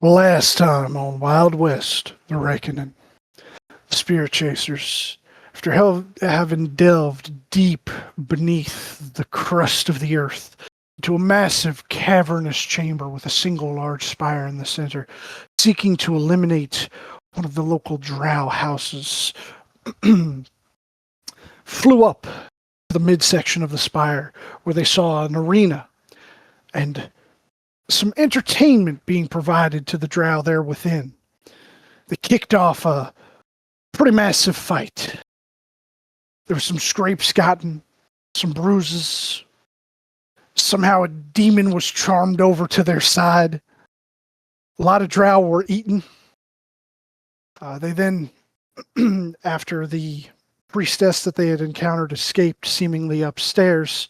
Last time on Wild West, The Reckoning, the Spirit Chasers, after having delved deep beneath the crust of the earth into a massive cavernous chamber with a single large spire in the center, seeking to eliminate one of the local drow houses, flew up to the midsection of the spire where they saw an arena and some entertainment being provided to the drow there within. They kicked off a pretty massive fight. There were some scrapes gotten, some bruises. Somehow a demon was charmed over to their side. A lot of drow were eaten. They then, after the priestess that they had encountered escaped seemingly upstairs,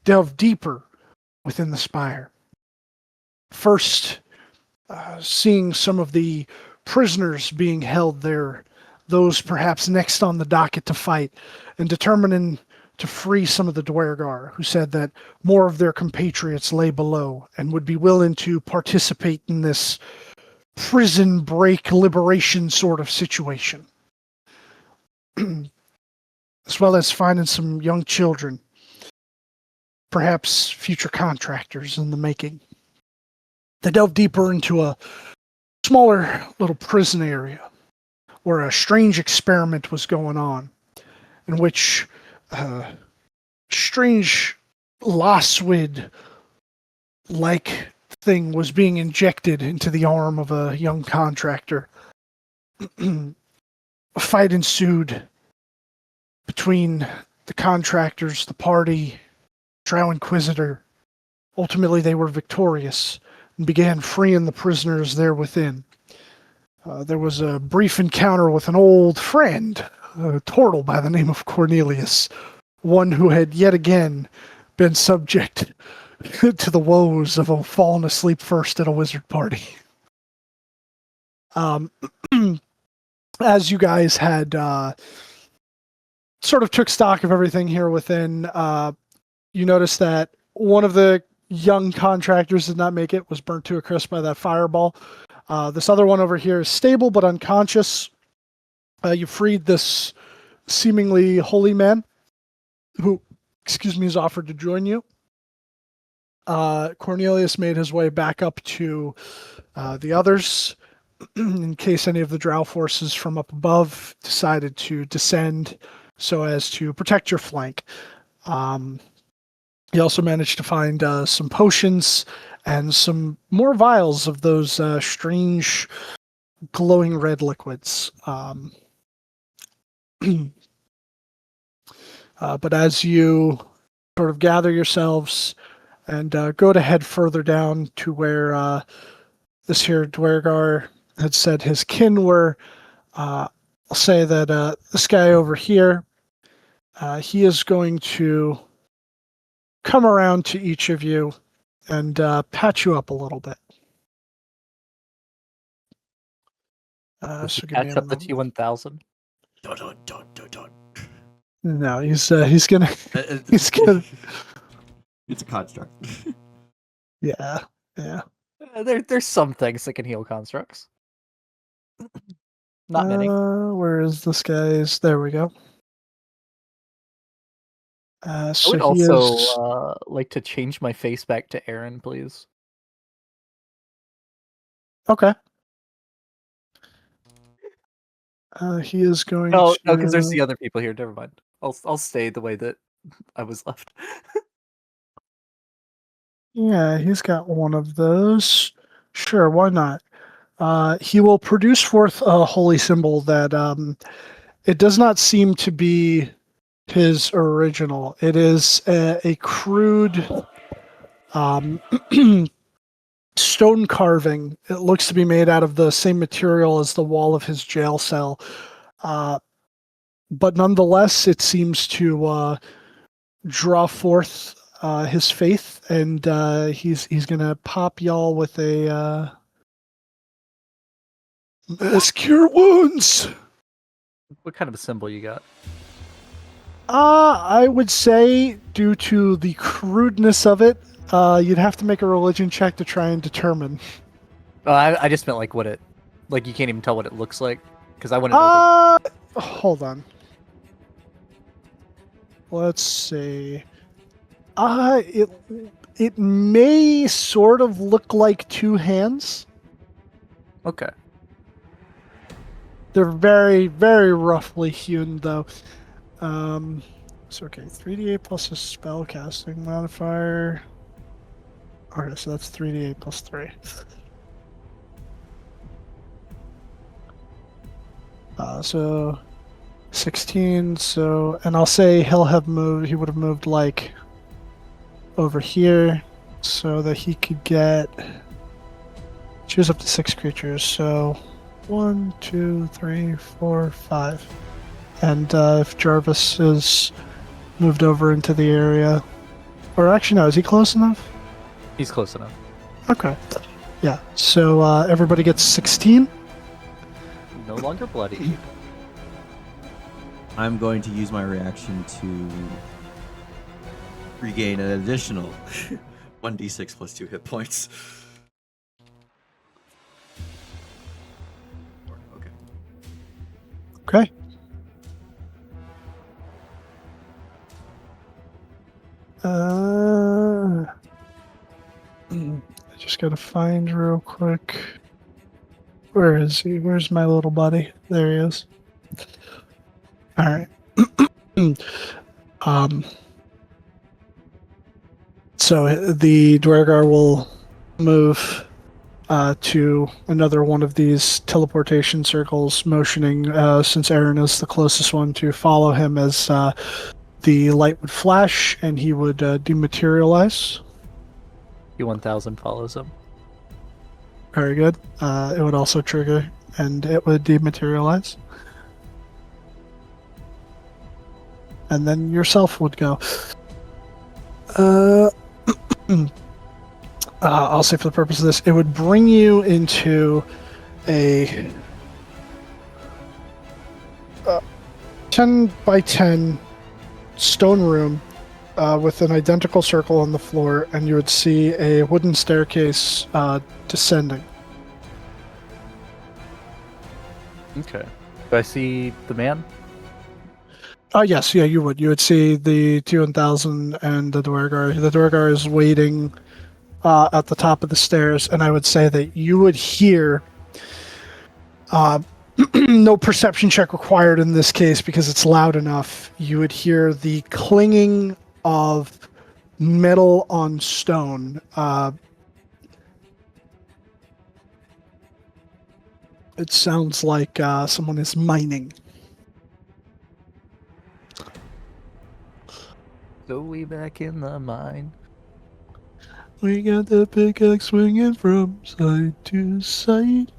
delved deeper within the spire. First, seeing some of the prisoners being held there, those perhaps next on the docket to fight, and determining to free some of the Dwergar, who said that more of their compatriots lay below and would be willing to participate in this prison break liberation sort of situation. As well as finding some young children, perhaps future contractors in the making. They delved deeper into a smaller little prison area where a strange experiment was going on, in which strange Loswid-like thing was being injected into the arm of a young contractor. A fight ensued between the contractors, the party, Drow Inquisitor. Ultimately, they were victorious and began freeing the prisoners there within. There was a brief encounter with an old friend, a turtle by the name of Cornelius, one who had yet again been subject to the woes of a fallen asleep first at a wizard party. As you guys had sort of took stock of everything here within, you noticed that one of the young contractors did not make it, was burnt to a crisp by that fireball. This other one over here is stable but unconscious. You freed this seemingly holy man who, has offered to join you. Cornelius made his way back up to the others in case any of the drow forces from up above decided to descend so as to protect your flank. He also managed to find some potions and some more vials of those strange glowing red liquids. But as you sort of gather yourselves and go to head further down to where this here Dwergar had said his kin were, I'll say that this guy over here, he is going to come around to each of you and patch you up a little bit. So patch up the T-1000? No, he's gonna he's gonna. It's a construct. Yeah. There's some things that can heal constructs. Not many. Where is this guy's? There we go. So I would also like to change my face back to Aaron, please. Okay. He is going No, to... because there's the other people here. Never mind. I'll stay the way that I was left. Yeah, he's got one of those. Sure, why not? He will produce forth a holy symbol that it does not seem to be his original. It is a crude stone carving. It looks to be made out of the same material as the wall of his jail cell. But nonetheless, it seems to draw forth his faith, and he's going to pop y'all with a Mass Cure Wounds! What kind of a symbol you got? I would say, due to the crudeness of it, you'd have to make a religion check to try and determine. I just meant like what it, like you can't even tell what it looks like because I wouldn't know. Hold on. Let's see. It may sort of look like two hands. Okay. They're very, very roughly hewn, though. So okay, 3d8 plus a spell casting modifier. Okay, so that's 3d8 plus 3. So 16. So, and I'll say he would have moved like over here so that he could choose up to 6 creatures. So 1, 2, 3, 4, 5. And if Jarvis is moved over into the area, or actually no, is he close enough? He's close enough. Okay. Yeah. So everybody gets 16. No longer bloody. I'm going to use my reaction to regain an additional 1d6 plus 2 hit points. Okay. Okay. I just gotta find real quick. Where is he? Where's my little buddy? There he is. All right. So the Dwergar will move to another one of these teleportation circles, motioning since Aaron is the closest one to follow him as the light would flash and he would dematerialize. Q1000 follows him. Very good. It would also trigger and it would dematerialize. And then yourself would go. I'll say for the purpose of this, it would bring you into a 10 by 10 stone room with an identical circle on the floor, and you would see a wooden staircase descending. Okay. Do I see the man? Yes, yeah, you would. You would see the T-1000 and the Dwergar. The Dwergar is waiting at the top of the stairs, and I would say that you would hear no perception check required in this case because it's loud enough. You would hear the clinging of metal on stone. It sounds like someone is mining. So we back in the mine. We got the pickaxe swinging from side to side.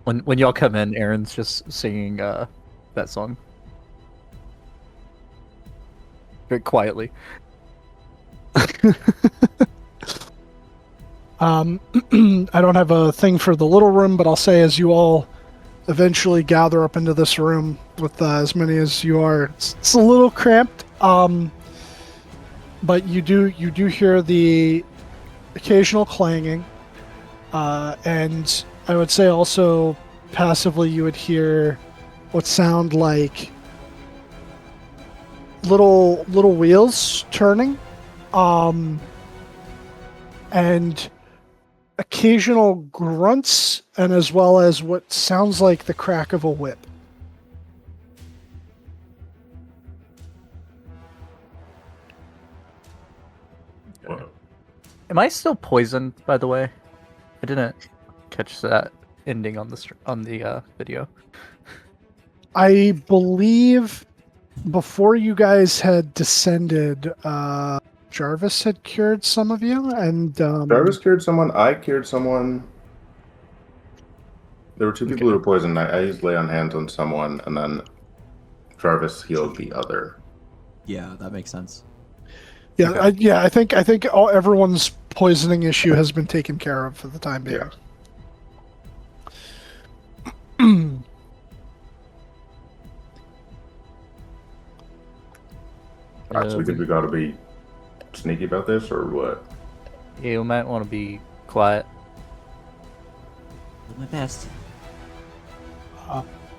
When y'all come in, Aaron's just singing that song. Very quietly. I don't have a thing for the little room, but I'll say as you all eventually gather up into this room with as many as you are, it's a little cramped. But you do hear the occasional clanging, and I would say also passively you would hear what sound like little wheels turning, and occasional grunts, and as well as what sounds like the crack of a whip. Am I still poisoned, by the way? I didn't catch that ending on the video. I believe before you guys had descended, Jarvis had cured some of you, and Jarvis cured someone. I cured someone. There were two people who were poisoned. I used lay on hands on someone, and then Jarvis healed the other. Yeah, that makes sense. yeah, Okay. I think everyone's poisoning issue has been taken care of for the time being. Yeah. Alright, so we gotta be sneaky about this, or what? You might want to be quiet. Do my best.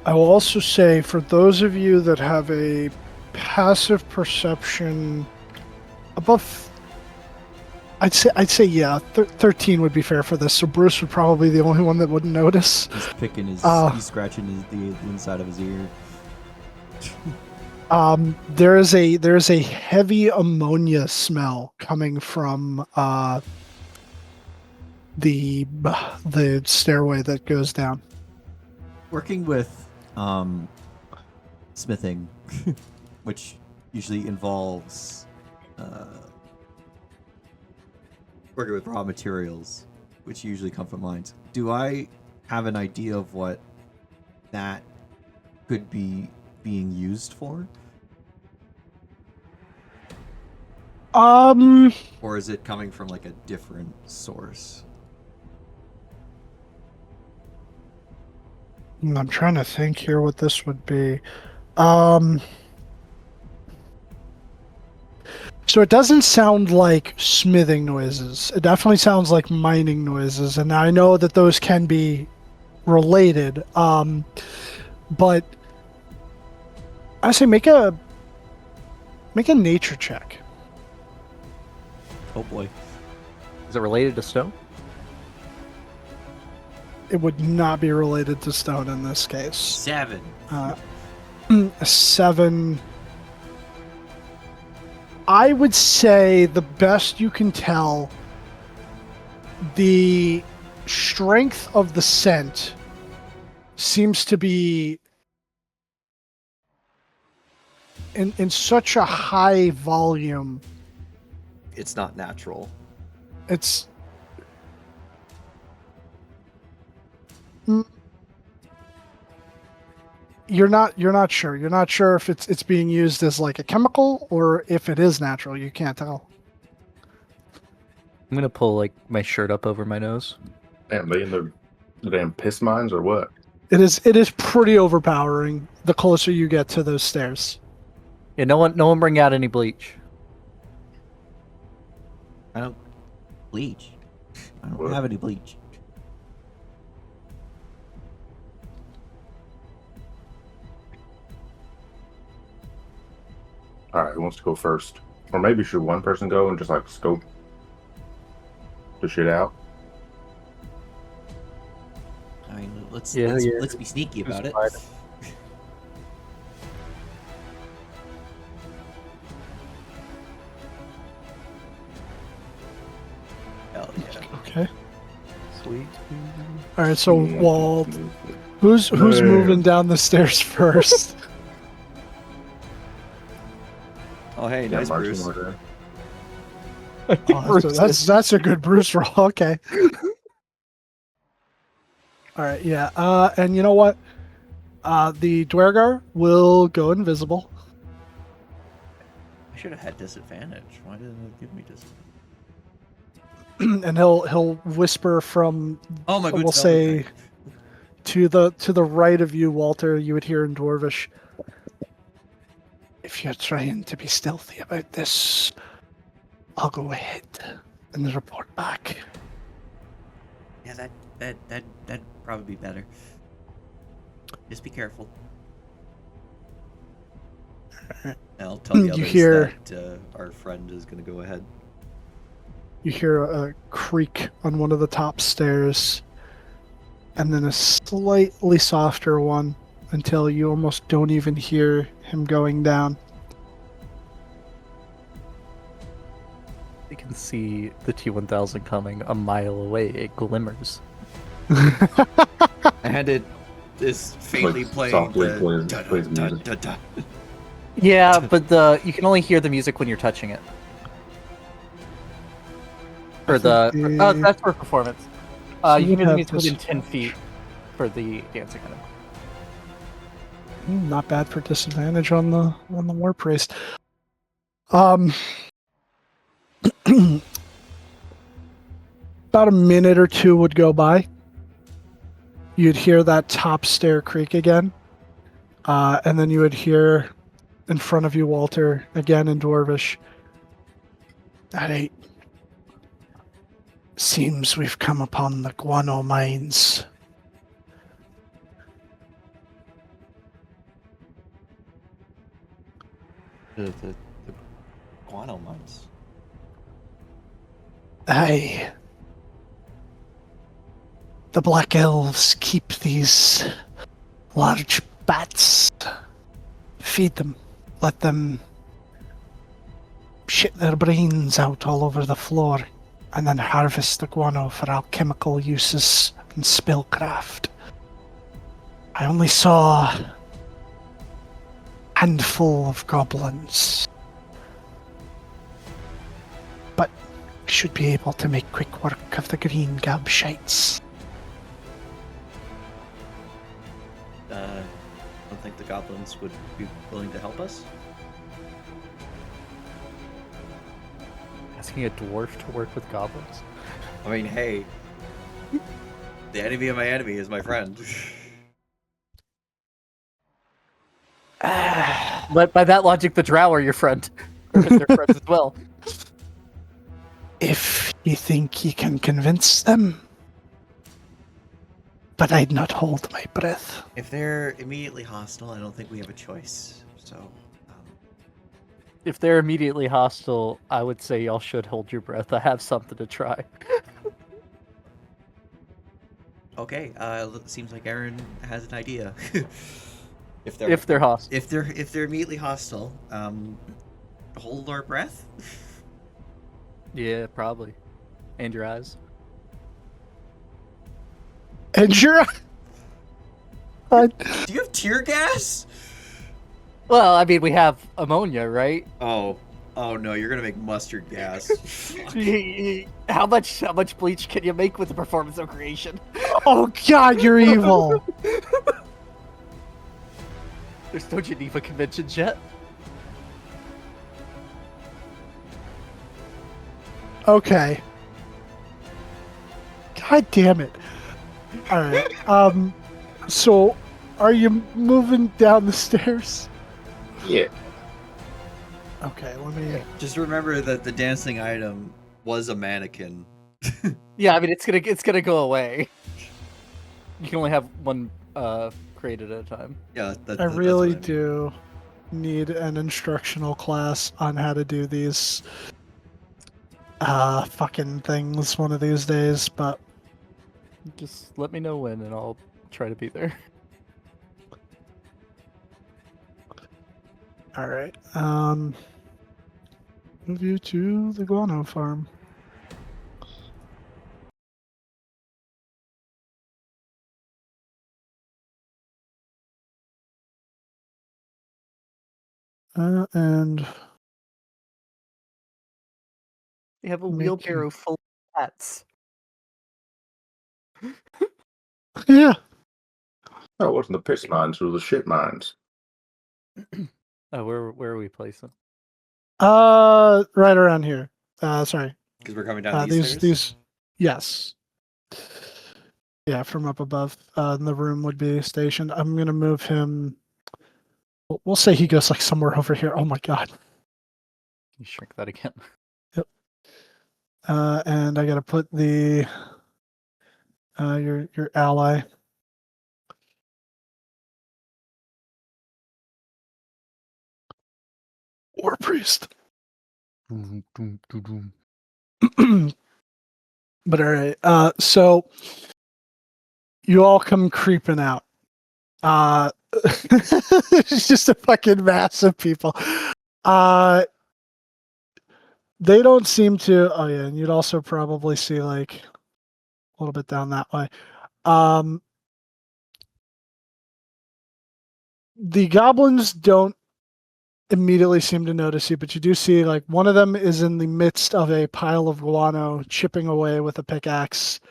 I will also say, for those of you that have a passive perception above, I'd say yeah, 13 would be fair for this. So Bruce would probably be the only one that wouldn't notice. He's picking his, he's scratching the inside of his ear. There is a heavy ammonia smell coming from the stairway that goes down. Working with smithing, which usually involves working with raw materials, which usually come from mines. Do I have an idea of what that could be being used for? Or is it coming from like a different source? I'm trying to think here what this would be. So it doesn't sound like smithing noises. It definitely sounds like mining noises, and I know that those can be related. But I say make a nature check. Oh boy. Is it related to stone? It would not be related to stone in this case. 7. A 7. I would say the best you can tell, the strength of the scent seems to be in such a high volume. It's not natural. It's you're not sure. You're not sure if it's being used as like a chemical or if it is natural. You can't tell. I'm gonna pull like my shirt up over my nose. Damn, they in the damn piss mines or what? It is pretty overpowering the closer you get to those stairs. Yeah, no one bring out any bleach. I don't bleach. I don't What? have any bleach. All right, who wants to go first? Or maybe should one person go and just like scope the shit out? I mean, let's Yeah, yeah. let's be sneaky about it. fine. Hell yeah. Okay. Sweet. All right. So Yeah. Walt, who's Yeah. moving down the stairs first? Oh, hey, Yeah, nice, marching Bruce. order. Oh, that's a good Bruce roll. Okay. All right. Yeah. And you know what? The Dwergar will go invisible. I should have had disadvantage. Why didn't it give me disadvantage? And he'll whisper from, Oh my we'll say, to the right of you, Walter. You would hear in Dwarvish, if you're trying to be stealthy about this, I'll go ahead and report back. Yeah, that'd probably be better. Just be careful. I'll tell the You others hear- that our friend is going to go ahead. You hear a creak on one of the top stairs, and then a slightly softer one until you almost don't even hear him going down. You can see the T-1000 coming a mile away. It glimmers. And it is faintly Like, playing softly the plays- da- da- plays da- music. da- da. Yeah, but you can only hear the music when you're touching it. For the think oh, the- that's for performance. So You you'd can hear the have music this- within 10 feet for the dancing kind of. Not bad for disadvantage on the war priest. About a minute or two would go by. You'd hear that top stair creak again, and then you would hear in front of you, Walter, again in Dwarvish. That 8. Seems we've come upon the guano mines. The guano mines. Aye. The Black Elves keep these large bats. Feed them. Let them shit their brains out all over the floor. And then harvest the guano for alchemical uses and spellcraft. I only saw a handful of goblins. But we should be able to make quick work of the green gabshites. Don't think the goblins would be willing to help us. Asking a dwarf to work with goblins? I mean, hey, the enemy of my enemy is my friend. But by that logic, the drow are your friend. Or their friends as well. If you think you can convince them. But I'd not hold my breath. If they're immediately hostile, I don't think we have a choice. So, If they're immediately hostile, I would say y'all should hold your breath. I have something to try. okay. Seems like Aaron has an idea. if If they're hostile. if they're immediately hostile, hold our breath. Yeah, probably. And your eyes. And you're... Do you have tear gas? Well, I mean, we have ammonia, right? Oh no, you're gonna make mustard gas. How much bleach can you make with the performance of creation? Oh god, you're evil. There's no Geneva conventions yet. Okay. God damn it. Alright, so are you moving down the stairs? Yeah. Okay, let me... Just remember that the dancing item was a mannequin. Yeah, I mean, it's gonna go away. You can only have one created at a time. Yeah, I that's really what I mean. do need an instructional class on how to do these fucking things one of these days, but Just let me know when, and I'll try to be there. alright. Move you to the guano farm. And We have a Making- wheelbarrow full of hats. yeah, Oh, it wasn't the piss mines, it was the shit mines. Oh, where are we placing? right around here. Sorry. Because we're coming down these stairs. These, yes. Yeah, from up above. The room would be stationed. I'm gonna move him. We'll say he goes like somewhere over here. Oh my god. Can you shrink that again? And I gotta put the your ally. War priest. But all right. So you all come creeping out. It's just a fucking mass of people. They don't seem to. Oh yeah, and you'd also probably see like a little bit down that way. The goblins don't immediately seem to notice you, but you do see like one of them is in the midst of a pile of guano, chipping away with a pickaxe,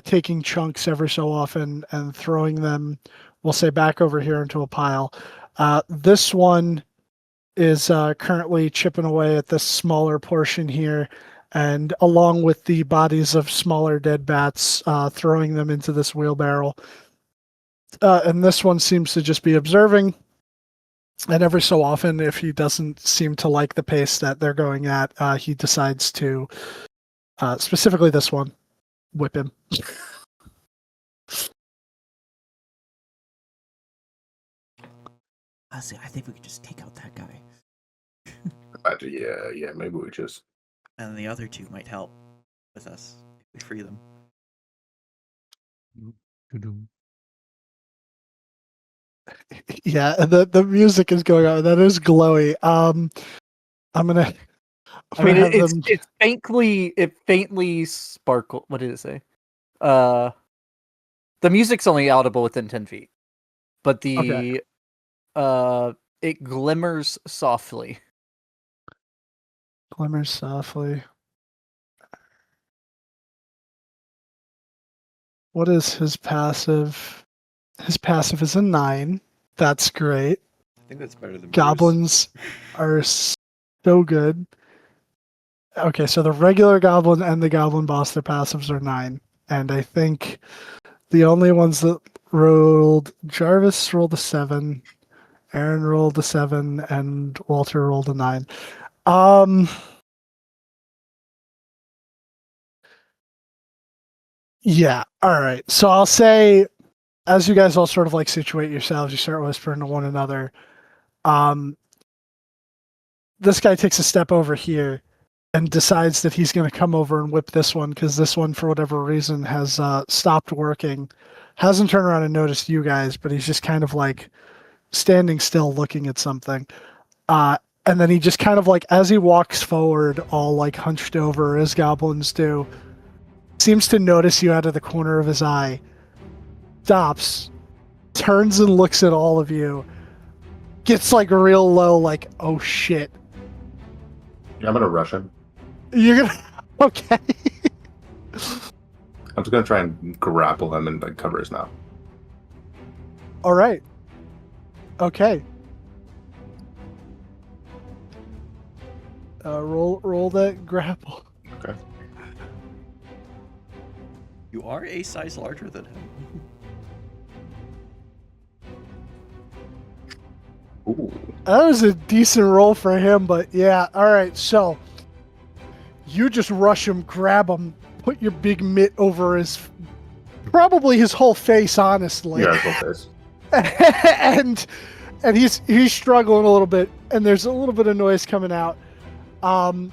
taking chunks every so often and throwing them, we'll say, back over here into a pile. This one is currently chipping away at this smaller portion here, and along with the bodies of smaller dead bats, throwing them into this wheelbarrow. And this one seems to just be observing. And every so often, if he doesn't seem to like the pace that they're going at, he decides to Specifically this one. Whip him. Honestly, I think we could just take out that guy. Yeah, maybe we just. And the other two might help with us if we free them. Yeah, the music is going on. That is glowy. I'm gonna. I mean, have it's them- it faintly sparkle. What did it say? The music's only audible within 10 feet, but the it glimmers softly. Glimmers softly. What is his passive? His passive is a 9. That's great. I think that's better than Bruce. Goblins are so good. Okay, so the regular goblin and the goblin boss, their passives are 9. And I think the only ones that rolled, Jarvis rolled a 7, Aaron rolled a 7, and Walter rolled a 9. Yeah, alright. So I'll say, as you guys all sort of like situate yourselves, you start whispering to one another. This guy takes a step over here and decides that he's going to come over and whip this one because this one, for whatever reason, has stopped working. Hasn't turned around and noticed you guys, but he's just kind of like standing still looking at something. And then he just kind of like, as he walks forward, all like hunched over as goblins do, seems to notice you out of the corner of his eye, stops, turns and looks at all of you, gets like real low, like, oh shit. Yeah, I'm gonna rush him. You're gonna, okay. I'm just gonna try and grapple him and like cover his mouth. All right. Okay. Roll that grapple. Okay. You are a size larger than him. Ooh. That was a decent roll for him, but yeah. All right, so you just rush him, grab him, put your big mitt over probably his whole face, honestly. Yeah, his whole face. and he's struggling a little bit, and there's a little bit of noise coming out. I'll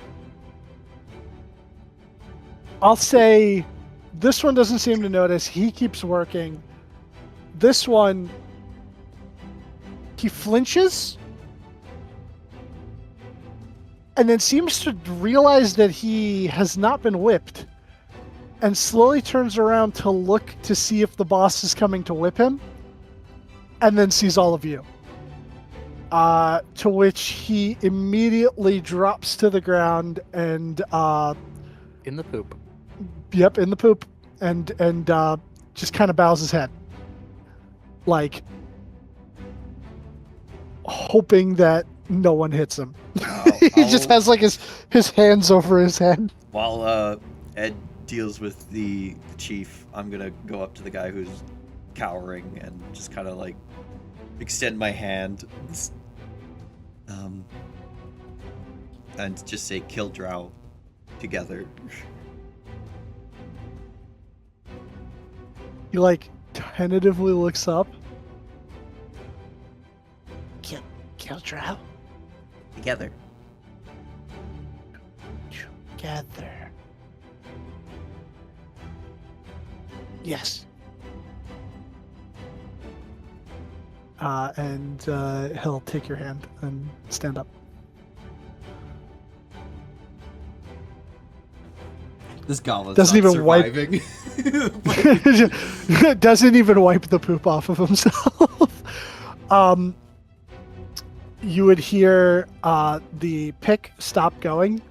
say this one doesn't seem to notice. He keeps working. This one, he flinches and then seems to realize that he has not been whipped and slowly turns around to look to see if the boss is coming to whip him, and then sees all of you. To which he immediately drops to the ground and In the poop. yep, in the poop, and just kind of bows his head, like hoping that no one hits him. He just has like his hands over his head. While Ed deals with the chief, I'm gonna go up to the guy who's cowering and just kind of like extend my hand, and just say "kill Drow" together. He like tentatively looks up. Kill Drow Together. together. Yes. And he'll take your hand and stand up. This goblin's Doesn't not even wipe- surviving. Doesn't even wipe the poop off of himself. You would hear the pick stop going,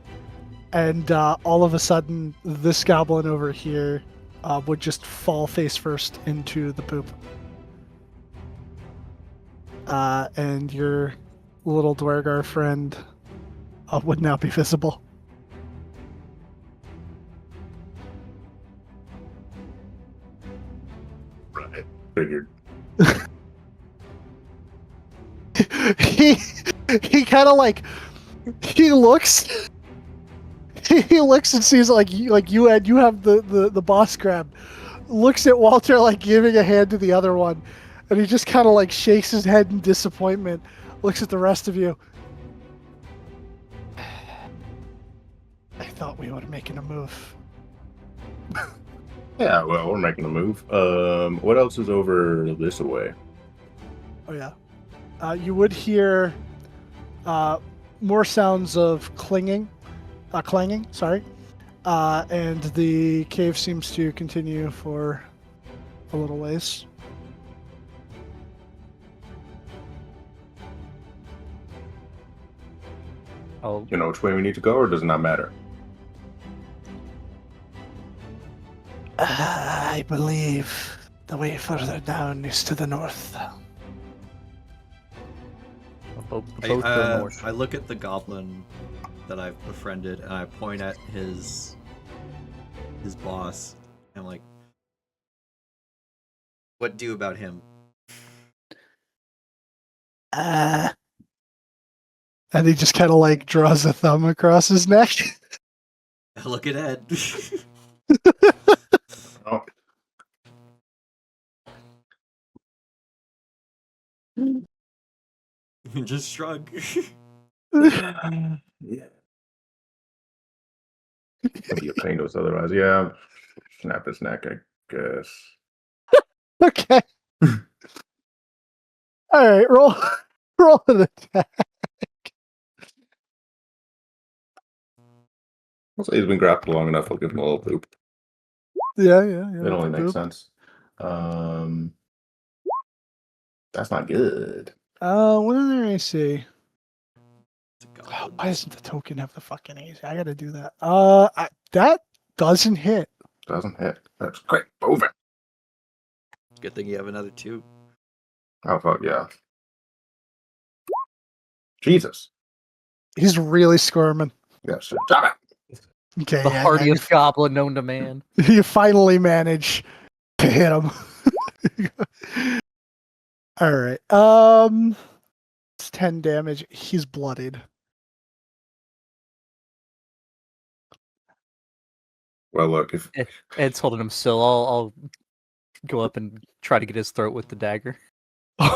and all of a sudden, this goblin over here would just fall face first into the poop. And your little Dwergar friend would now be visible. Right. Figured. he kind of like he looks he looks and sees like you and you have the boss grab. Looks at Walter like giving a hand to the other one, and he just kind of like shakes his head in disappointment. Looks at the rest of you. I thought we were making a move. Yeah, well, we're making a move. What else is over this way? Oh yeah. You would hear more sounds of clanging. Sorry. And the cave seems to continue for a little ways. Oh, You know which way we need to go, or does it not matter? I believe the way further down is to the north. both go north. I look at the goblin that I've befriended, and I point at his boss. I'm like, "What do about him?" And he just kind of like draws a thumb across his neck. I look at Ed. Oh, Just shrug. yeah. What do you paint us otherwise? Yeah, snap his neck, I guess. Okay. All right, roll an attack. Also, he's been grappled long enough. I'll give him a little poop. Yeah. It only makes Boop. sense. That's not good. What did their AC? It's a Oh, goblin. why doesn't the token have the fucking AC? I gotta do that. That doesn't hit. Doesn't hit. That's great. Move it. Good thing you have another 2. Oh fuck yeah. Jesus. He's really squirming. Yes. Stop it. Okay, The yeah, hardiest goblin known to man. you finally manage to hit him. All right. It's 10 damage. He's bloodied. Well, look, if Ed's holding him still. I'll go up and try to get his throat with the dagger.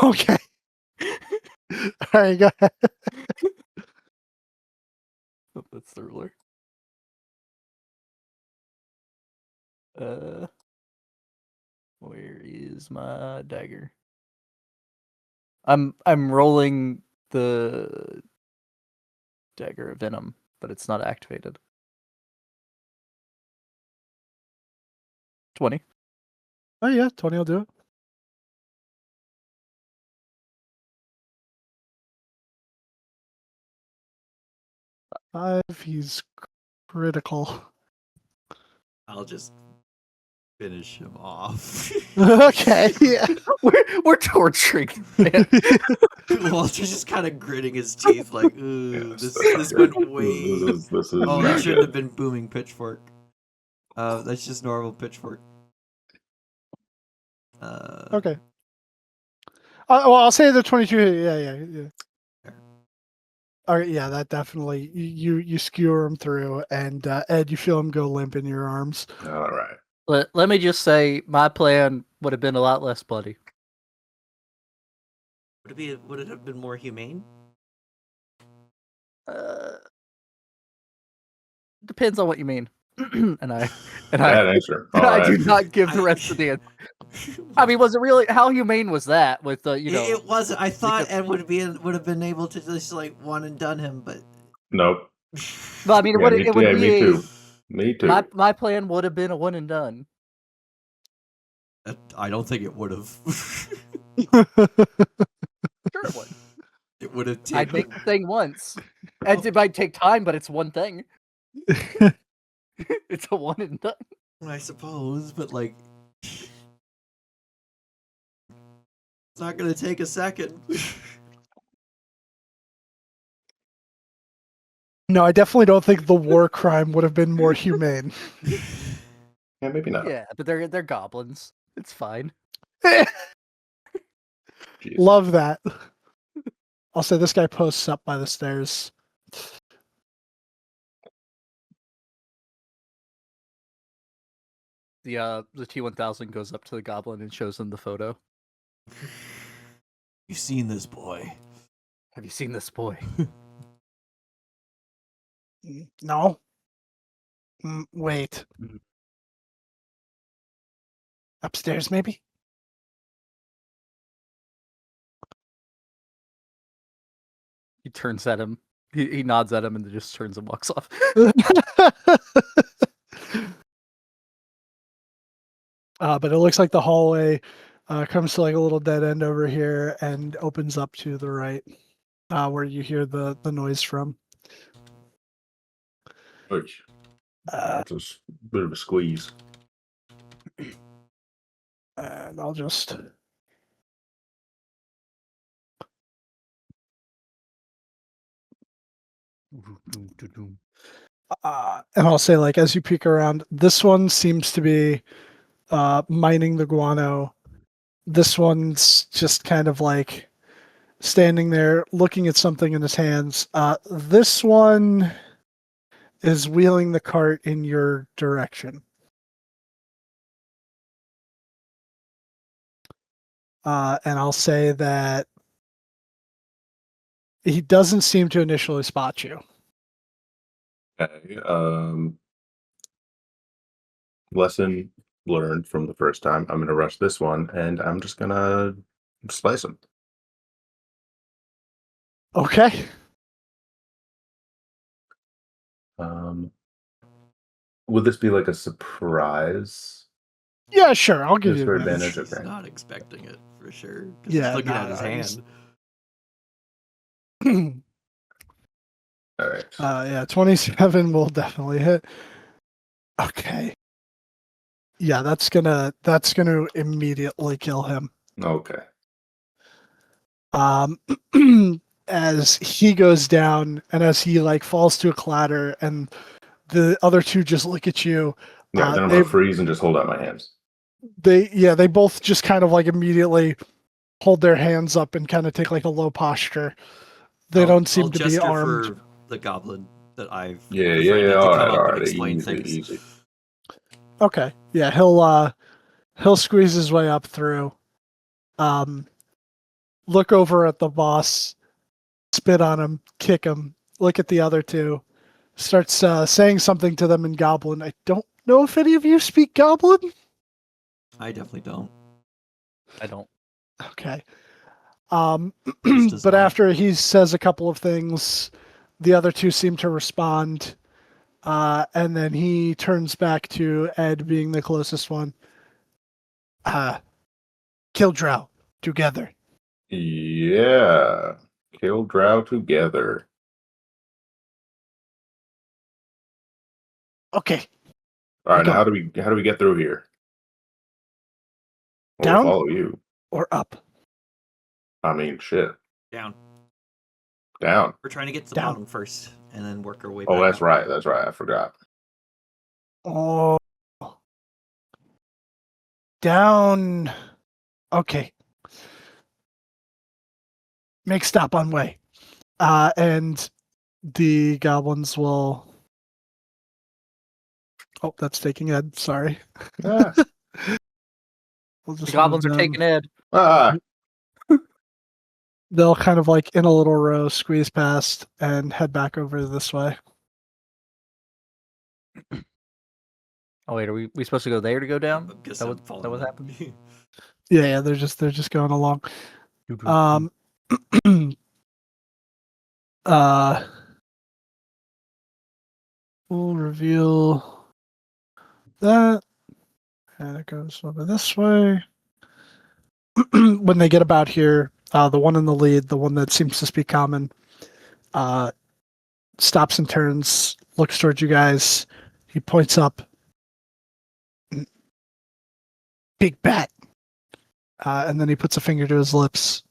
Okay. All right, go ahead. Oh, that's the ruler. Where is my dagger? I'm rolling the dagger of venom, but it's not activated. 20. Oh yeah, 20 will do it. Five, he's critical. I'll just finish him off. Okay, yeah. We're torturing man. Walter's just kind of gritting his teeth, like, ooh, Yes, this went way. This is Oh, not that shouldn't good. have been booming pitchfork. That's just normal pitchfork. Okay. Well, I'll say the 22. Yeah. All right, yeah, that definitely you skewer him through, and Ed, you feel him go limp in your arms. All right. Let me just say, my plan would have been a lot less bloody. Would it have been more humane? Depends on what you mean. and I Bad answer. All I right. do not give the rest of the answer. I mean, was it really? How humane was that? With It wasn't. I thought because- Ed would have been able to just like one and done him, but Nope. Well, I mean, Yeah, it would be me too. Me too. my plan would have been a one and done. I don't think it would have. Sure, it would. It would have I'd taken. make the thing once. And it might take time, but it's one thing. It's a one and done. I suppose, but like, it's not gonna take a second. No, I definitely don't think the war crime would have been more humane. Yeah, maybe not. Yeah, but they're goblins. It's fine. Jeez. Love that. I'll say this guy posts up by the stairs. The T-1000 goes up to the goblin and shows him the photo. You've seen this boy. Have you seen this boy? No. Wait. Mhm. Upstairs, maybe? He turns at him. He nods at him and then just turns and walks off. But it looks like the hallway comes to like a little dead end over here and opens up to the right, where you hear the noise from. Which Uh, that's a bit of a squeeze. and I'll just. And I'll say, like, as you peek around, this one seems to be mining the guano. This one's just kind of like standing there looking at something in his hands. This one is wheeling the cart in your direction. And I'll say that he doesn't seem to initially spot you. Okay. Lesson learned from the first time. I'm gonna rush this one, and I'm just gonna slice him. Okay. Would this be like a surprise? Yeah, sure. I'll give Just you for advantage. advantage. He's Okay. not expecting it for sure. 'Cause Yeah, he's looking no, at his no, he's- hand. All right. Yeah, 27 will definitely hit. Okay. Yeah, that's gonna immediately kill him. Okay. As he goes down and as he like falls to a clatter and the other two just look at you. Yeah. Then I'm they gonna freeze and just hold out my hands. they both just kind of like immediately hold their hands up and kind of take like a low posture. They don't seem I'll to be gesture armed. for the goblin that I've Yeah. befriended to All come up right. and explain Easy. things. Easy. Okay. Yeah, he'll squeeze his way up through. Look over at the boss, spit on him, kick him, look at the other two, starts saying something to them in Goblin. I don't know if any of you speak Goblin. I definitely don't. I don't. Okay. Bruce does But not. after he says a couple of things, the other two seem to respond. And then he turns back to Ed being the closest one. Kill Drow together. Yeah. Kill Drow together. Okay. All right. Go. Now how do we get through here? We'll Down? follow you. Or up. I mean, shit. Down. Down. We're trying to get to the Down. bottom first, and then work our way. Oh, back that's up. right. That's right. I forgot. Oh. Down. Okay. Make stop on way. And the goblins will. Oh, that's taking Ed. Sorry. Ah. We'll The just goblins move are them. taking Ed. Ah. They'll kind of like in a little row squeeze past and head back over this way. Oh wait, are we supposed to go there to go down? I guess That I'm what following was them. happening? Yeah, they're just going along. Uh we'll reveal that. And it goes over this way. When they get about here, the one in the lead, the one that seems to speak common, stops and turns, looks towards you guys. He points up. Big bat. And then he puts a finger to his lips.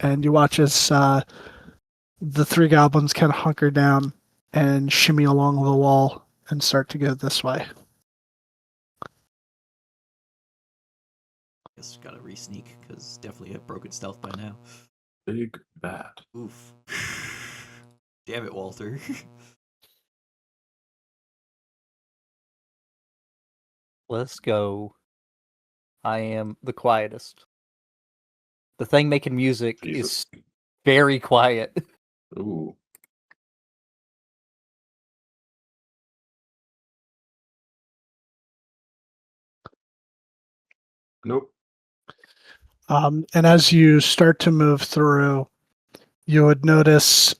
And you watch as the three goblins kind of hunker down and shimmy along the wall and start to go this way. Guess gotta re-sneak because definitely have broken stealth by now. Big bat. Oof. Damn it, Walter. Let's go. I am the quietest. The thing making music Jesus. is very quiet. Ooh. Nope. And as you start to move through, you would notice,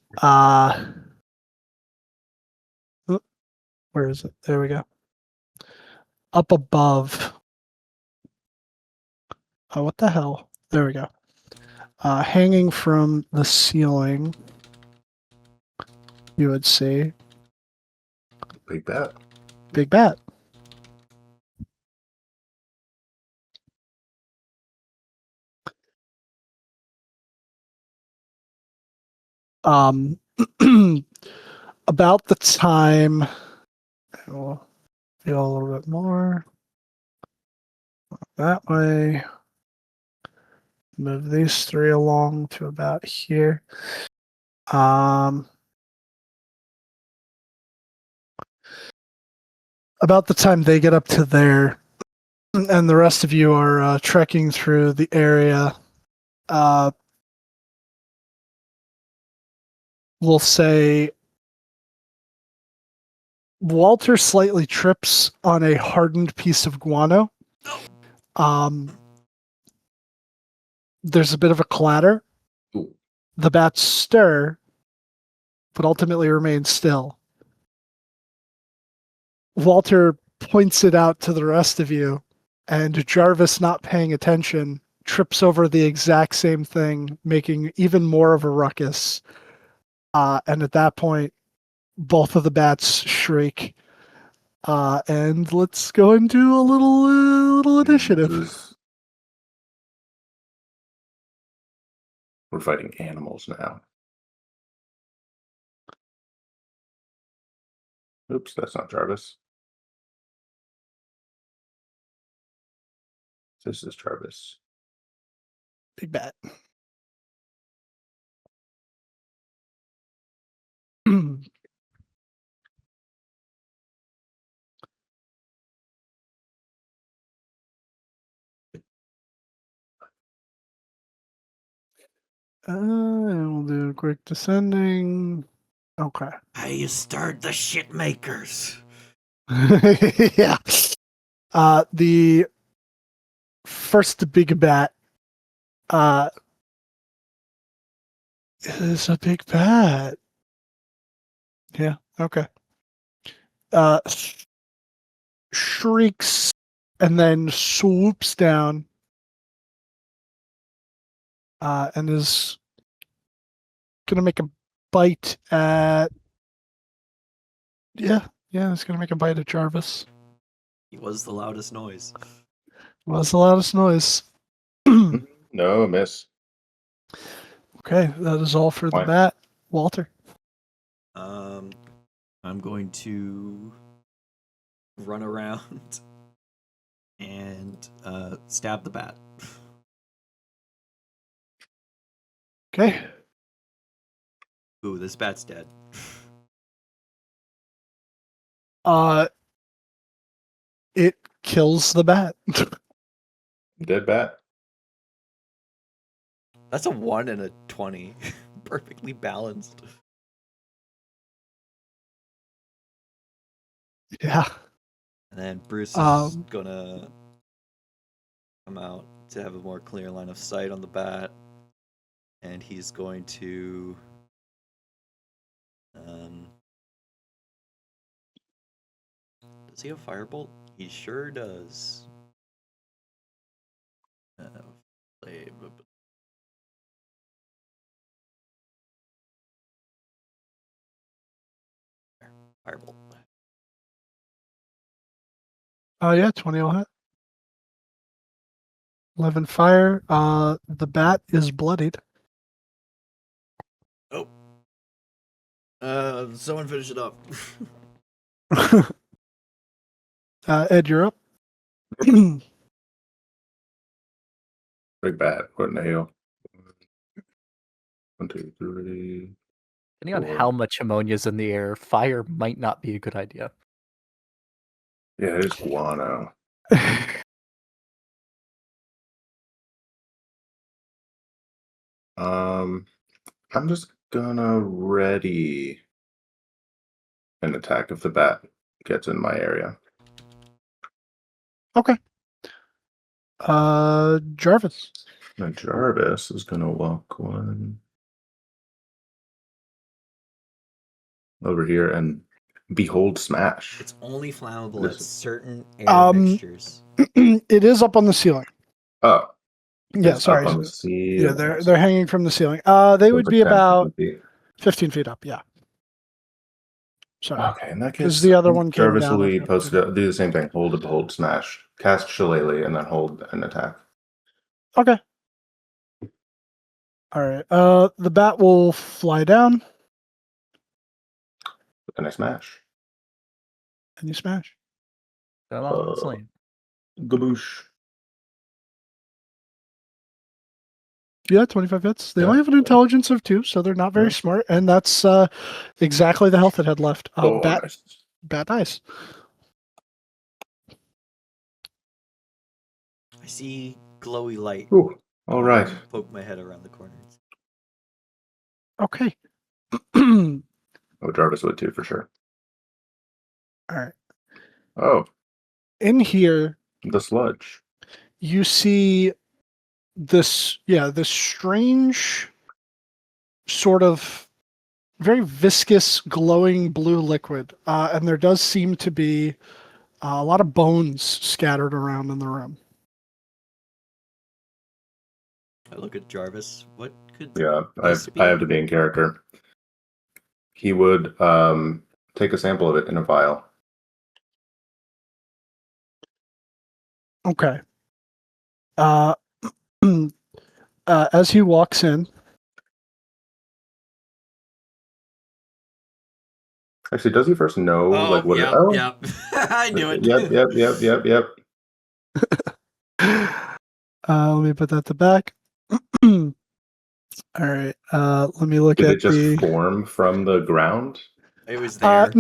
where is it? There we go. Up above. Oh, what the hell? There we go. Hanging from the ceiling, you would see Big bat. Big Bat. Um, about the time, we'll feel a little bit more that way. Move these three along to about here. About the time they get up to there, and the rest of you are trekking through the area, we'll say Walter slightly trips on a hardened piece of guano. There's a bit of a clatter. Ooh. The bats stir, but ultimately remain still. Walter points it out to the rest of you, and Jarvis, not paying attention, trips over the exact same thing, making even more of a ruckus. And at that point, both of the bats shriek. And let's go into a little initiative. We're fighting animals now. Oops, that's not Jarvis. This is Jarvis. Big bat. And we'll do a quick descending. Okay. Hey, you stirred the shit makers. Yeah. The first big bat is a big bat. Yeah, okay. Shrieks and then swoops down and is gonna make a bite at it's gonna make a bite at Jarvis. He was the loudest noise. Was the loudest noise. No, miss. Okay, that is all for the Why? bat. Walter. I'm going to run around and stab the bat. Okay. Ooh, this bat's dead. It kills the bat. Dead bat. That's a 1 and a 20. Perfectly balanced. Yeah. And then Bruce is Um, gonna come out to have a more clear line of sight on the bat. And he's going to does he have Firebolt? He sure does. Firebolt. Oh yeah, 20 will hit. 11 fire. The bat is bloodied. Oh. Someone finish it up. Ed, you're up. Big bat. What in the hell? 1, 2, 3. Depending on Four. how much ammonia's in the air, fire might not be a good idea. Yeah, it is guano. I'm just gonna ready an attack if the bat gets in my area. Okay. Jarvis. Now Jarvis is gonna walk one over here and behold smash. It's only flammable This at is- certain air Um, mixtures. It is up on the ceiling. Oh, Yeah, it's sorry. up on the Yeah, ceiling. they're hanging from the ceiling. They would Over be 10 about feet. 15 feet up. Yeah. Sorry. Okay, in that case, 'Cause the other one came Jarvis down will and be hit posted. Do the same thing. Hold smash. Cast Shillelagh and then hold an attack. Okay. All right. The bat will fly down And I smash. and you smash. Slain. Gaboosh. Yeah, 25 hits. They Yeah. only have an intelligence of 2, so they're not very Yeah. smart, and that's exactly the health it had left. Bat nice. dice. I see glowy light. Ooh, all right. Poke my head around the corners. Okay. All Oh, Jarvis would too, for sure. right. Oh, In here, the sludge. you see this strange sort of very viscous glowing blue liquid, and there does seem to be a lot of bones scattered around in the room. I look at Jarvis. What could Yeah, this I have be? to be in character. He would take a sample of it in a vial. Okay. As he walks in, Actually, does he first know like what? yep, Oh, yep. I knew it. Yep. let me put that to back. All right. Let me look Did at it just the. form from the ground? It was there.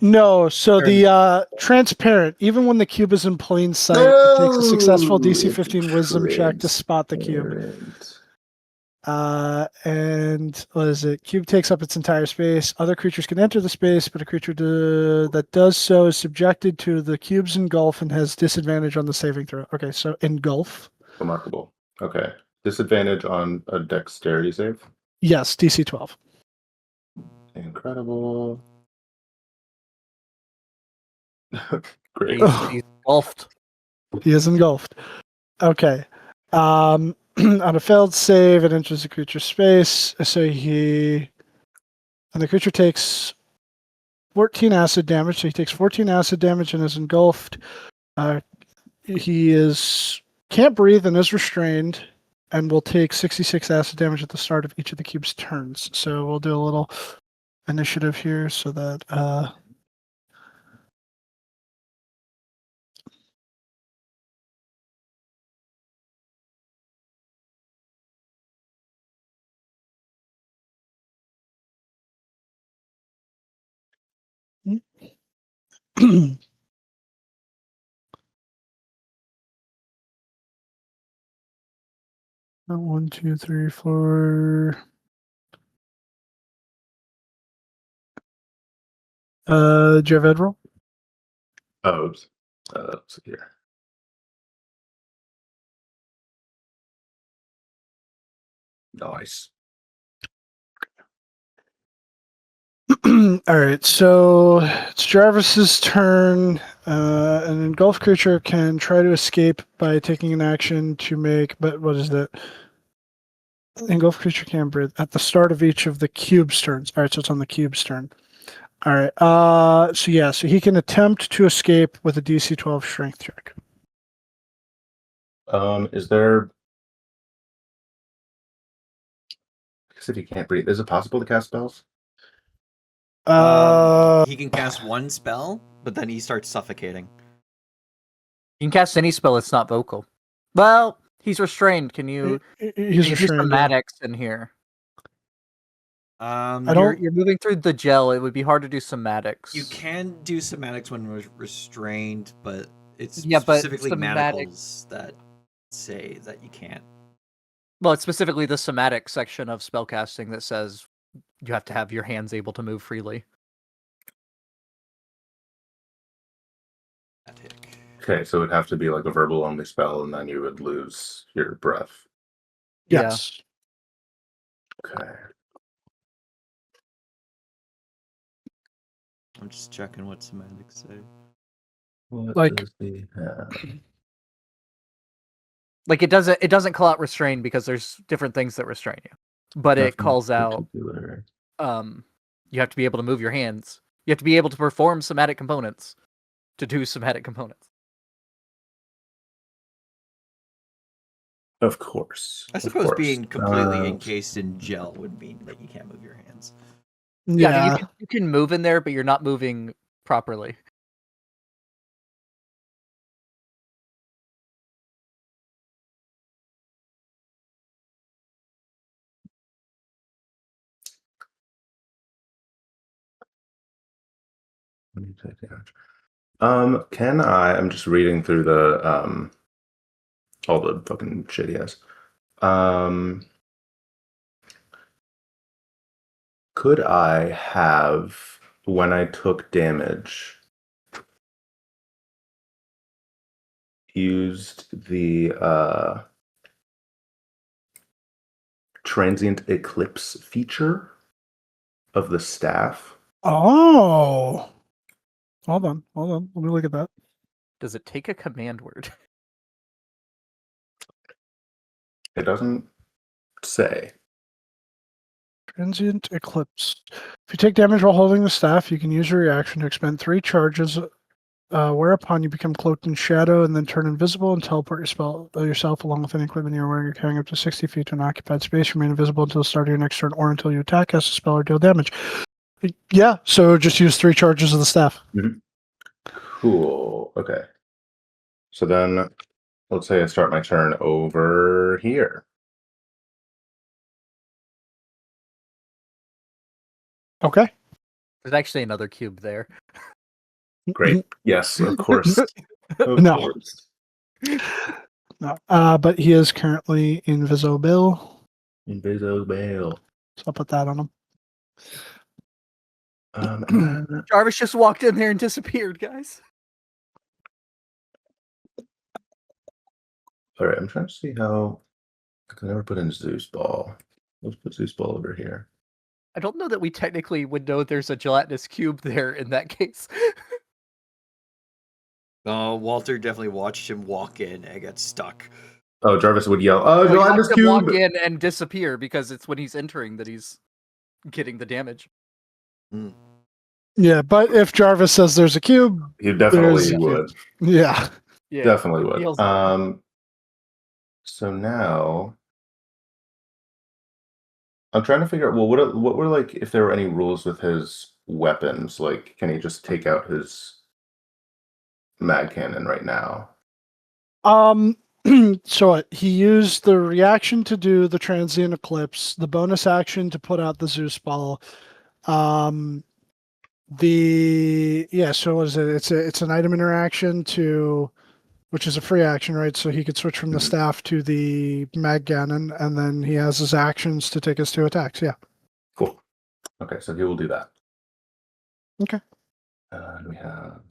No, so Turn. the transparent, even when the cube is in plain sight, it takes a successful DC 15 wisdom check to spot the cube. And what is it? Cube takes up its entire space. Other creatures can enter the space, but a creature that does so is subjected to the cube's engulf and has disadvantage on the saving throw. Okay, so engulf. Remarkable. Okay. Disadvantage on a dexterity save. Yes, DC 12. Incredible. Great. He's engulfed. He is engulfed. Okay. On a failed save, it enters the creature's space. So and the creature takes 14 acid damage. So he takes 14 acid damage and is engulfed. He can't breathe and is restrained, and will take 66 acid damage at the start of each of the cube's turns. So we'll do a little initiative here so that One, two, three, four. Do you have Ed roll? Oh, oops. Let's see here. Nice. All right, so it's Jarvis's turn. An engulfed creature can try to escape by taking an action to make. But what is that? Engulfed creature can breathe at the start of each of the cube's turns. All right, so it's on the cube's turn. All right. So he can attempt to escape with a DC 12 strength check. Is there? Because if he can't breathe, is it possible to cast spells? He can cast one spell, but then he starts suffocating. You can cast any spell that's not vocal. Well, he's restrained. Can you He's use restrained. somatics in here? I don't- You're moving through the gel. It would be hard to do somatics. You can do somatics when restrained, but It's Yeah, but specifically somatic- manacles that say that you can't. Well, it's specifically the somatic section of spellcasting that says you have to have your hands able to move freely. Okay, so it'd have to be like a verbal only spell, and then you would lose your breath. Yeah. Yes. Okay. I'm just checking what semantics say. What Like- does he have? Like it doesn't call out restrain because there's different things that restrain you. But it Nothing calls out particular. you have to be able to move your hands. You have to be able to perform somatic components to do somatic components. Of course. I of suppose course. being completely encased in gel would mean that you can't move your hands. Yeah, I Yeah. mean, you can move in there, but you're not moving properly. Let me take damage. Can I? I'm just reading through the all the fucking shit he has. Could I have, when I took damage, used the transient eclipse feature of the staff? Oh. Hold on. Let me look at that. Does it take a command word? It doesn't say. Transient Eclipse. If you take damage while holding the staff, you can use your reaction to expend 3 charges, whereupon you become cloaked in shadow and then turn invisible and teleport yourself along with any equipment you're wearing or carrying up to 60 feet to an occupied space. Remain invisible until the start of your next turn or until you attack, cast a spell, or deal damage. Yeah, so just use 3 charges of the staff. Cool. Okay. So then, let's say I start my turn over here. Okay. There's actually another cube there. Great. Yes, of course. Of No. course. No, but he is currently invisible, Invisible. so I'll put that on him. And then Jarvis just walked in there and disappeared, guys. all right, I'm trying to see how I can never put in Zeus ball. Let's put Zeus ball over here. I don't know that we technically would know there's a gelatinous cube there in that case. Walter definitely watched him walk in and get stuck. Oh, Jarvis would yell, "Oh, We gelatinous watched him walk cube!" in and disappear because it's when he's entering that he's getting the damage. Yeah, but if Jarvis says there's a cube, He definitely There's- would. yeah. Yeah, Definitely he would. heals up. So now I'm trying to figure out. Well, what were like if there were any rules with his weapons? Like, can he just take out his mag cannon right now? So he used the reaction to do the transient eclipse, the bonus action to put out the Zeus ball. So what is it? It's an item interaction to, which is a free action, right? So he could switch from the Mhm. staff to the mag cannon, and then he has his actions to take his 2 attacks. Yeah. Cool. Okay, so he will do that. Okay. And we have.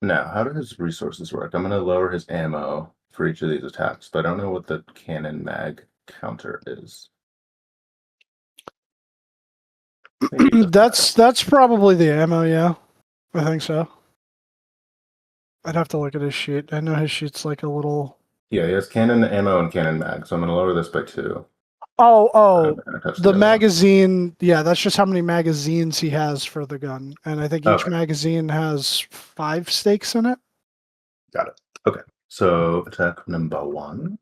Now, how do his resources work? I'm going to lower his ammo for each of these attacks, but I don't know what the cannon mag counter is. Maybe it doesn't That's probably the ammo. Yeah, I think so. I'd have to look at his sheet. I know his sheet's like a little. Yeah, he has cannon ammo and cannon mag, so I'm going to lower this by 2. Oh, And then attach the other one. magazine. Yeah, that's just how many magazines he has for the gun, and I think each Okay. magazine has 5 stakes in it. Got it. Okay, so attack number 1.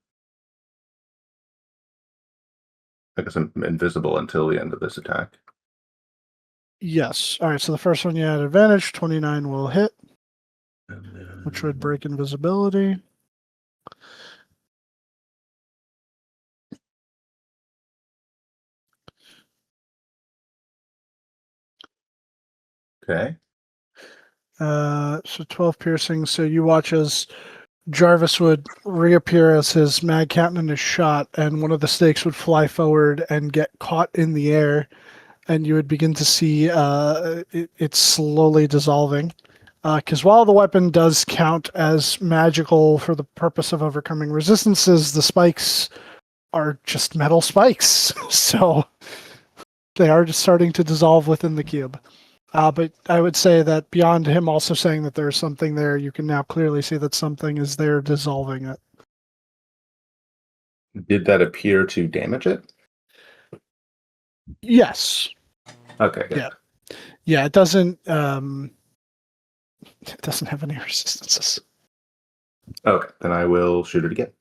I guess I'm invisible until the end of this attack. Yes. All right. So the first one you had advantage. 29 will hit, And then... which would break invisibility. Okay. So 12 piercing. So you watch as Jarvis would reappear as his mag cannon is shot, and one of the stakes would fly forward and get caught in the air, and you would begin to see it slowly dissolving. Because while the weapon does count as magical for the purpose of overcoming resistances, the spikes are just metal spikes. So they are just starting to dissolve within the cube. But I would say that beyond him also saying that there's something there, you can now clearly see that something is there dissolving it. Did that appear to damage it? Yes. Okay, good. Yeah. Yeah, it doesn't have any resistances. Okay, then I will shoot it again.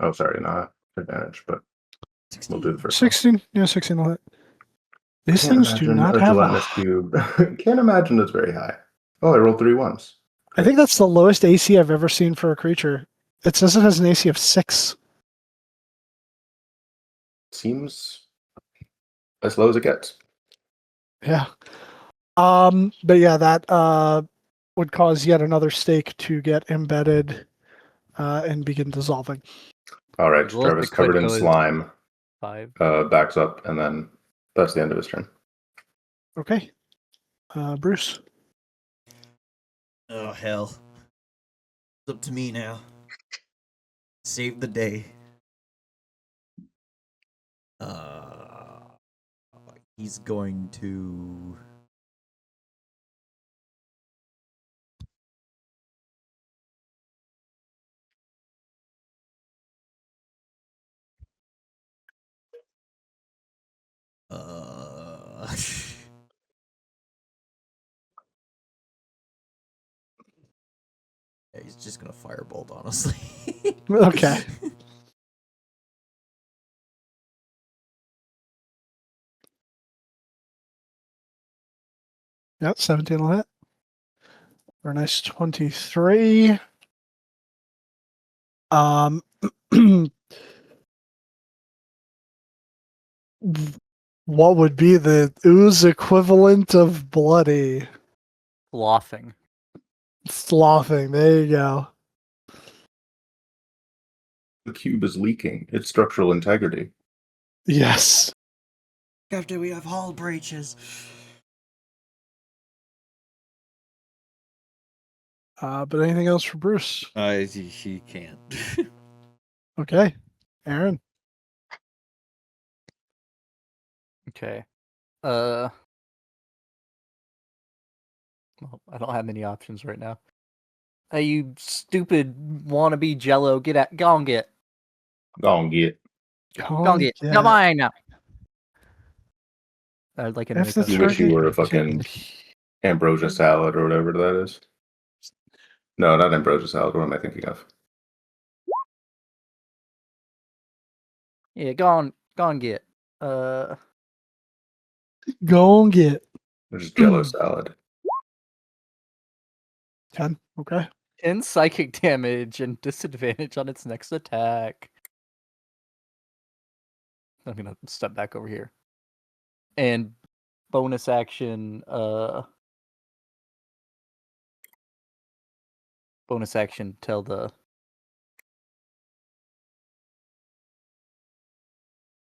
Oh, sorry, not advantage, but we'll do the first one. 16. Yeah, 16 will hit. These Can't things do imagine not a have gelatinous cube. Can't imagine it's very high. Oh, I rolled 3 ones. I think that's the lowest AC I've ever seen for a creature. It says it has an AC of 6. Seems as low as it gets. Yeah. But yeah, that would cause yet another stake to get embedded and begin dissolving. All right, As well as Jarvis the covered in Quidco is- slime 5. backs up, and then that's the end of his turn. Okay. Bruce. Oh hell! It's up to me now. Save the day. He's going to. Yeah, he's just gonna firebolt, honestly. Okay. Yep, 17 will hit. For a nice 23. What would be the ooze equivalent of bloody? Laughing. Sloughing. There you go. The cube is leaking its structural integrity. Yes. After we have hull breaches. But anything else for Bruce? He can't. Okay. Aaron. Okay. Well, I don't have many options right now. Hey, you stupid wannabe Jello! Go and get. Go and get. Go and get. Come on now. I'd like an If the You wish you target were a fucking can- ambrosia salad or whatever that is. No, not ambrosia salad. What am I thinking of? Yeah, go and get. Go and get There's Jello salad. 10. Okay. 10 psychic damage and disadvantage on its next attack. I'm gonna step back over here. And bonus action, tell the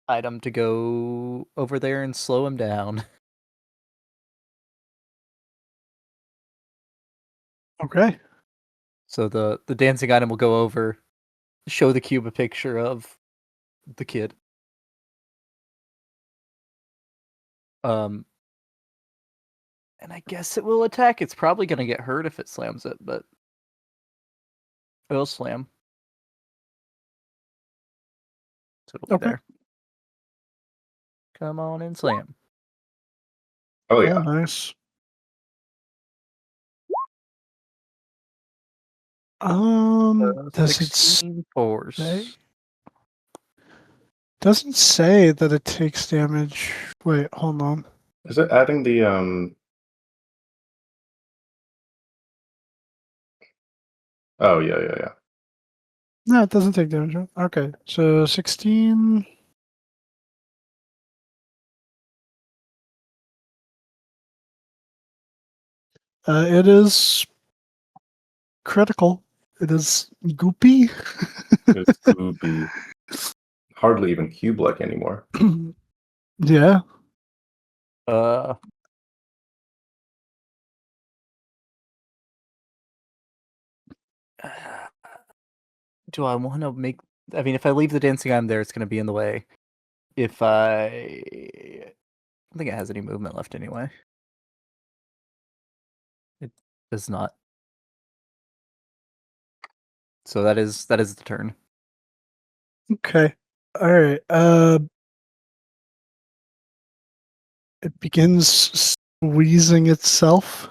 item to go over there and slow him down. Okay. So the dancing item will go over, show the cube a picture of the kid. And I guess it will attack. It's probably gonna get hurt if it slams it, but it'll slam. So it'll be Okay. there. Come on and slam. Oh yeah. Nice. Does it 16 force. say? Doesn't say that it takes damage. Wait, hold on. Is it adding the Oh yeah. No, it doesn't take damage. Okay, so 16. It is critical. It is goopy. It's goopy. Hardly even cube-like anymore. Yeah. Uh, do I want to make? I mean, if I leave the dancing item there, it's going to be in the way. If I don't think it has any movement left anyway. It does not. So that is the turn. Okay. All right. It begins squeezing itself.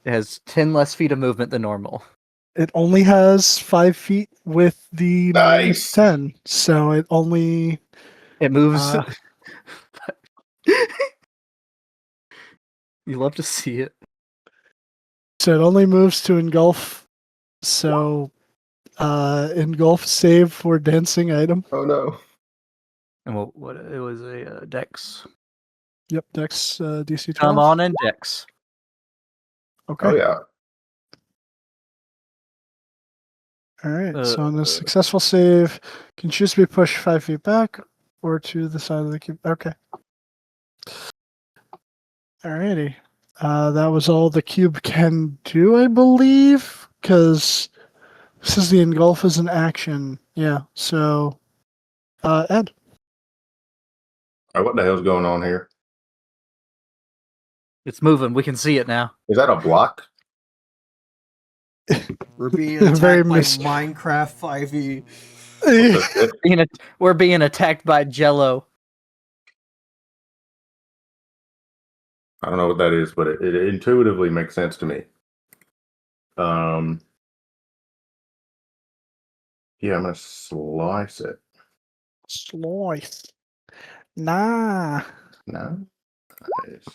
It has 10 less feet of movement than normal. It only has 5 feet with the minus Nice. 10, so it only. It moves. Uh, You love to see it. So it only moves to engulf. So, engulf save for dancing item. Oh no. And what it was a Dex. Yep, Dex DC 12. Come on in, Dex. Okay. Oh yeah. All right. So on a successful save, can choose to be pushed 5 feet back or to the side of the cube. Okay. Alrighty. That was all the cube can do, I believe, because this is the engulf as an action. Yeah. So, Ed. All right, what the hell's going on here? It's moving. We can see it now. Is that a block? We're being Very attacked by mis- Minecraft E. 5e. What the shit? We're being attacked by Jello. I don't know what that is, but it intuitively makes sense to me. Yeah, I'm gonna slice it. Slice. Nah. No. Nice.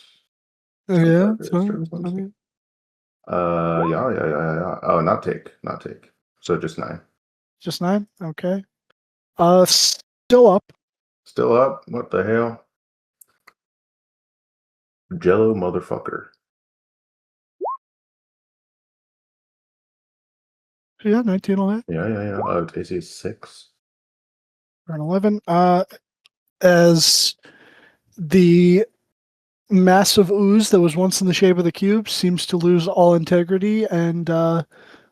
Yeah. It's so- true, it's true. Yeah. Oh, not take. So just 9. Just 9? Okay. Still up. Still up? What the hell? Jello motherfucker. Yeah, 19 will hit. Yeah. Oh, AC is 6. Or an 11. As the massive ooze that was once in the shape of the cube seems to lose all integrity and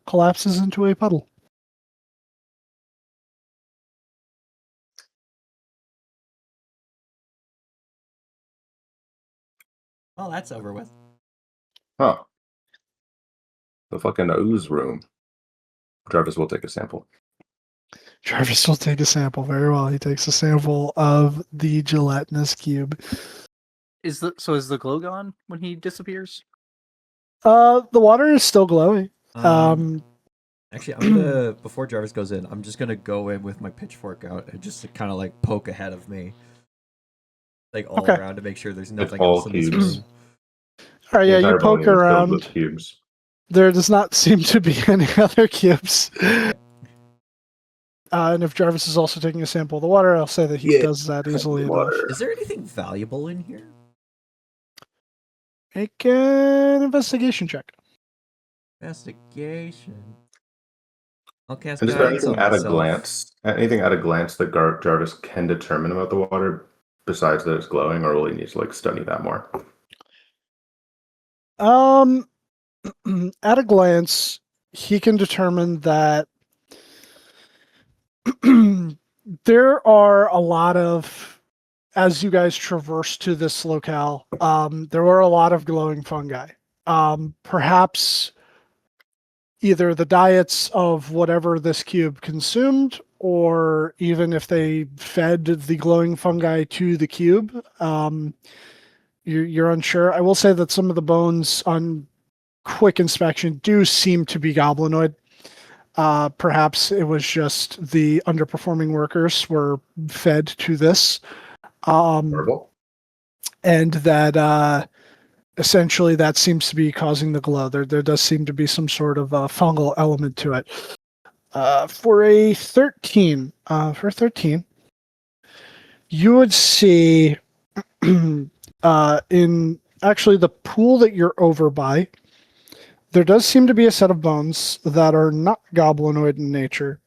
collapses into a puddle. Well, that's over with. Huh. The fucking ooze room. Jarvis will take a sample. Jarvis will take a sample. Very well. He takes a sample of the gelatinous cube. Is the glow gone when he disappears? The water is still glowing. Actually, I'm gonna before Jarvis goes in, I'm just gonna go in with my pitchfork out and just kind of like poke ahead of me, like all Okay. around to make sure there's nothing all else in this cubes. room. All right, The yeah, entire you poke volume is filled with around. cubes. There does not seem to be any other cubes. And if Jarvis is also taking a sample of the water, I'll say that he Yeah. does that easily enough. Water. Is there anything valuable in here? Make an investigation check. Investigation. I'll cast And is there guidance anything on at a myself. glance? Anything at a glance that Jarvis can determine about the water, besides that it's glowing, or will he need to like study that more? At a glance, he can determine that there are a lot of, as you guys traverse to this locale, there were a lot of glowing fungi. Perhaps either the diets of whatever this cube consumed, or even if they fed the glowing fungi to the cube. You're unsure. I will say that some of the bones on quick inspection do seem to be goblinoid. Perhaps it was just the underperforming workers were fed to this. Verbal? And that essentially that seems to be causing the glow. There does seem to be some sort of fungal element to it. For a 13, you would see in actually the pool that you're over by, there does seem to be a set of bones that are not goblinoid in nature,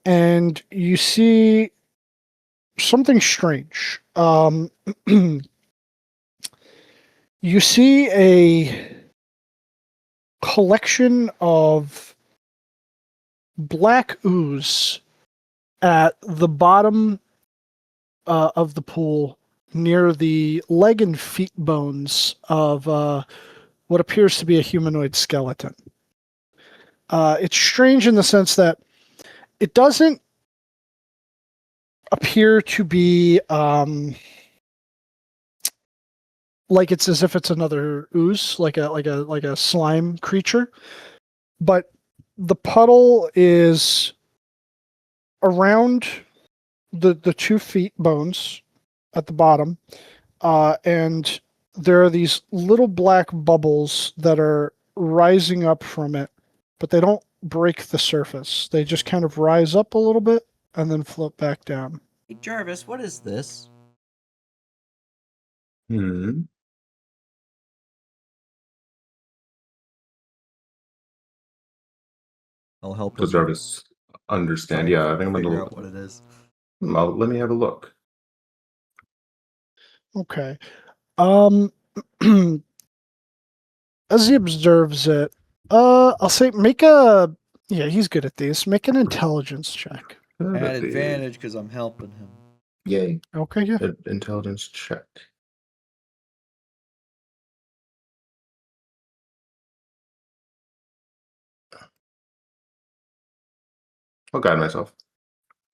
and you see something strange. You see a collection of black ooze at the bottom of the pool near the leg and feet bones of what appears to be a humanoid skeleton. It's strange in the sense that it doesn't appear to be like it's as if it's another ooze, like a slime creature, but the puddle is around the 2 feet bones at the bottom, and there are these little black bubbles that are rising up from it, but they don't break the surface. They just kind of rise up a little bit and then float back down. Hey, Jarvis, what is this? Hmm. I'll help Does him Jarvis understand? try Yeah, I and think I'm figure gonna. out what it is. Let me have a look. Okay. As he observes it, I'll say make a. Yeah, he's good at these. Make an intelligence check. I had That'd be- advantage because I'm helping him. Yay. Okay, yeah. Intelligence check. I'll guide myself.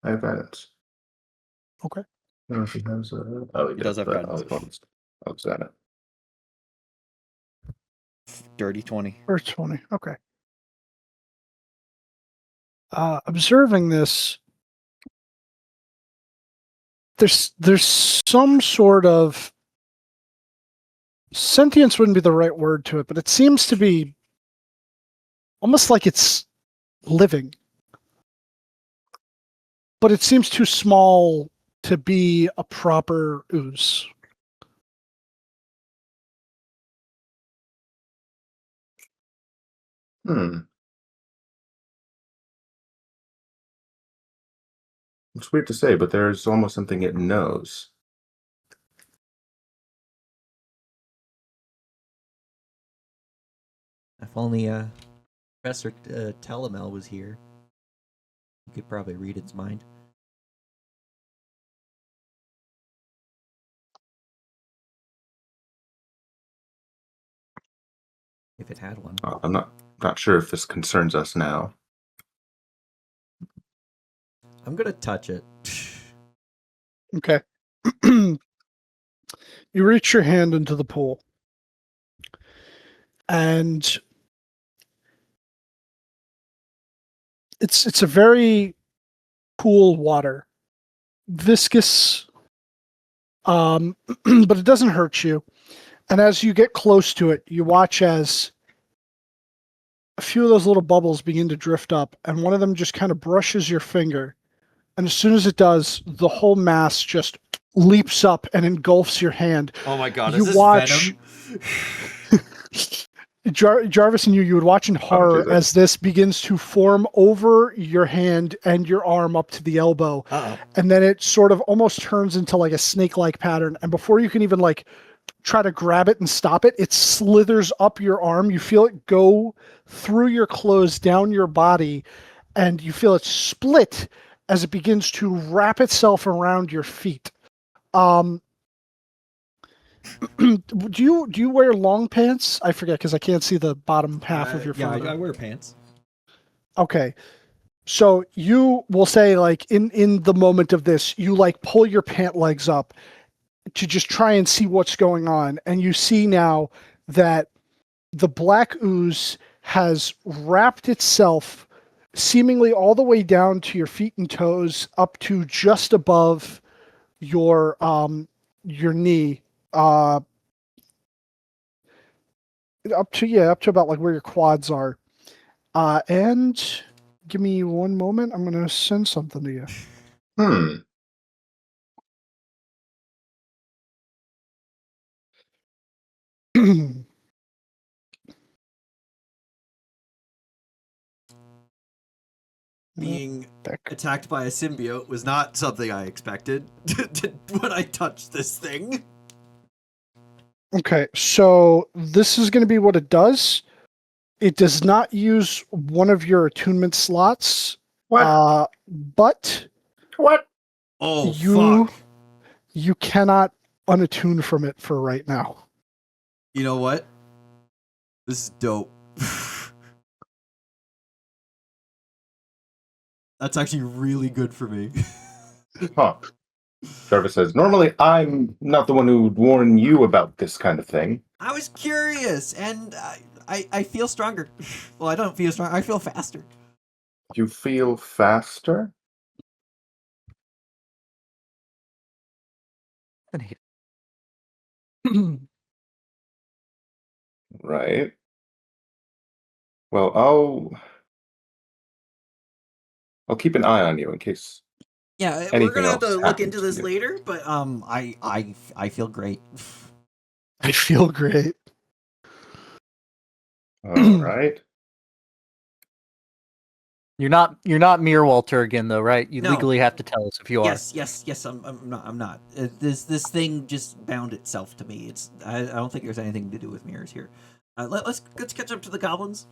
I have guidance. Okay. No, she has. Oh, He does have but guidance. I'll just add it. Dirty 20. Or 20. Okay. Observing this, there's some sort of sentience wouldn't be the right word to it, but it seems to be almost like it's living. But it seems too small to be a proper ooze. Hmm. It's weird to say, but there's almost something it knows. If only Professor Telemel was here. He could probably read its mind. If it had one. I'm not sure if this concerns us now. I'm gonna touch it. Okay. You reach your hand into the pool. And it's a very cool water. Viscous, but it doesn't hurt you. And as you get close to it, you watch as a few of those little bubbles begin to drift up, and one of them just kind of brushes your finger. And as soon as it does, the whole mass just leaps up and engulfs your hand. Oh my god, You is this watch- Venom? Jarvis and you would watch in horror Jesus. as this begins to form over your hand and your arm up to the elbow. Uh-oh. And then it sort of almost turns into like a snake-like pattern. And before you can even like try to grab it and stop it, it slithers up your arm. You feel it go through your clothes, down your body, and you feel it split as it begins to wrap itself around your feet. Do you wear long pants? I forget because I can't see the bottom half of your yeah, photo. I wear pants. Okay. So you will say like in the moment of this, you like pull your pant legs up to just try and see what's going on. And you see now that the black ooze has wrapped itself seemingly all the way down to your feet and toes up to just above your knee. Up to about like where your quads are. And give me one moment. I'm gonna send something to you. Hmm. being Back. attacked by a symbiote was not something I expected when I touched this thing. Okay, so this is going to be what it does. It does not use one of your attunement slots, What? but What? Oh, You- fuck. you cannot unattune from it for right now. You know what? This is dope. That's actually really good for me. Huh. Jarvis says, normally I'm not the one who would warn you about this kind of thing. I was curious, and I feel stronger. Well, I don't feel strong. I feel faster. You feel faster? Right. Well, I'll keep an eye on you in case. Yeah, we're Anything gonna have to else look into happens this to you. later, but I feel great. I feel great. All right. You're not Mirwalter again, though, right? You No. legally have to tell us if you are. Yes. I'm not. This thing just bound itself to me. I don't think there's anything to do with mirrors here. Let's catch up to the goblins.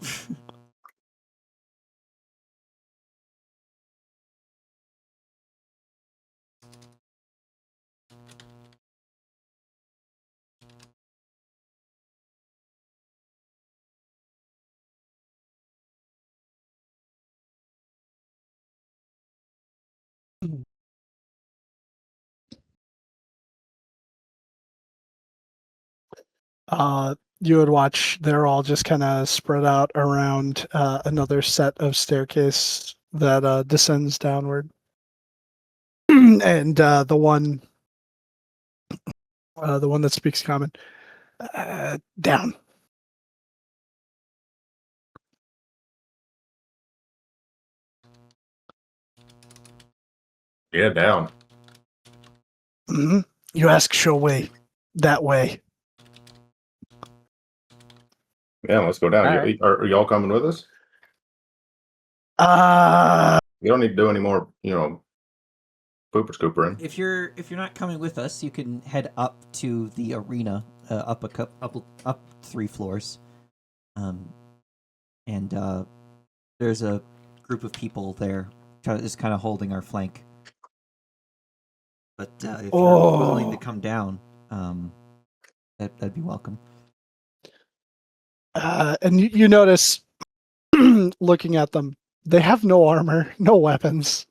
You would watch they're all just kind of spread out around another set of staircase that descends downward. And the one that speaks common, down. Yeah, down. Hmm. You ask show way, that way. Yeah, let's go down. All right. Are y'all coming with us? Uh, You don't need to do any more, pooper scoopering. If you're not coming with us, you can head up to the arena, up 3 floors, and there's a group of people there, just kind of holding our flank. But if you're willing to come down, that'd be welcome. and you notice, looking at them, they have no armor, no weapons.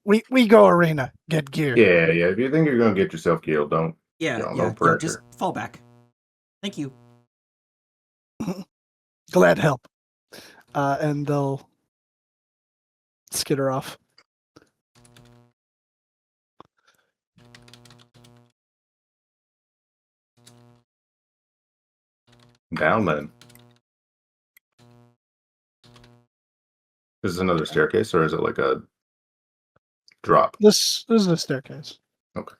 We go arena, get gear. Yeah. If you think you're gonna get yourself killed, don't. No pressure. Just fall back. Thank you. Glad to help. And they'll skitter off. Down then. This is another staircase, or is it like a drop? This is a staircase. Okay.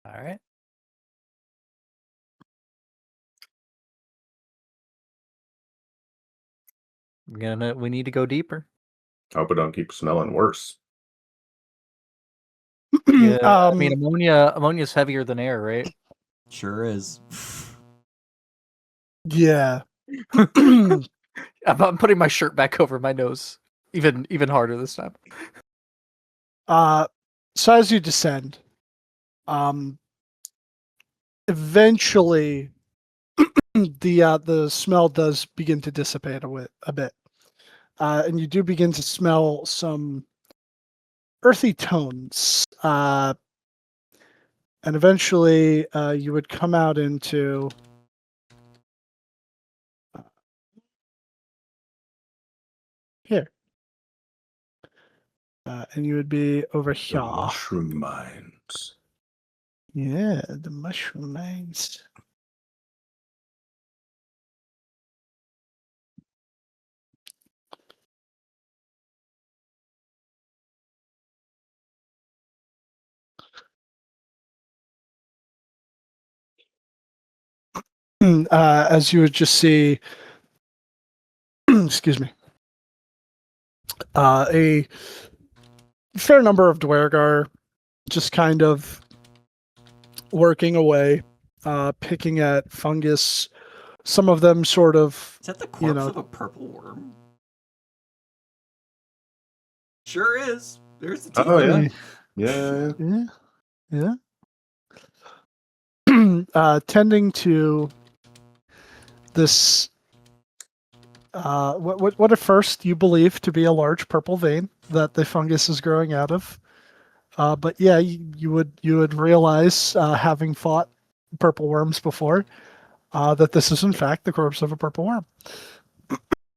All right. We need to go deeper. Hope it don't keep smelling worse. Yeah, I Um, mean, ammonia's heavier than air, right? Sure is. yeah. I'm putting my shirt back over my nose, even harder this time. So as you descend, eventually the smell does begin to dissipate a bit. And you do begin to smell some earthy tones. And eventually you would come out into here. And you would be over The here. mushroom mines. Yeah, the mushroom mines. as you would just see, excuse me, a fair number of Dwergar just kind of working away, picking at fungus. Some of them sort of, Is that the corpse you know, of a purple worm? Sure is. There's the teeth. Oh yeah, yeah. tending to this. What at first you believe to be a large purple vein that the fungus is growing out of, but yeah, you would realize, having fought purple worms before, that this is in fact the corpse of a purple worm.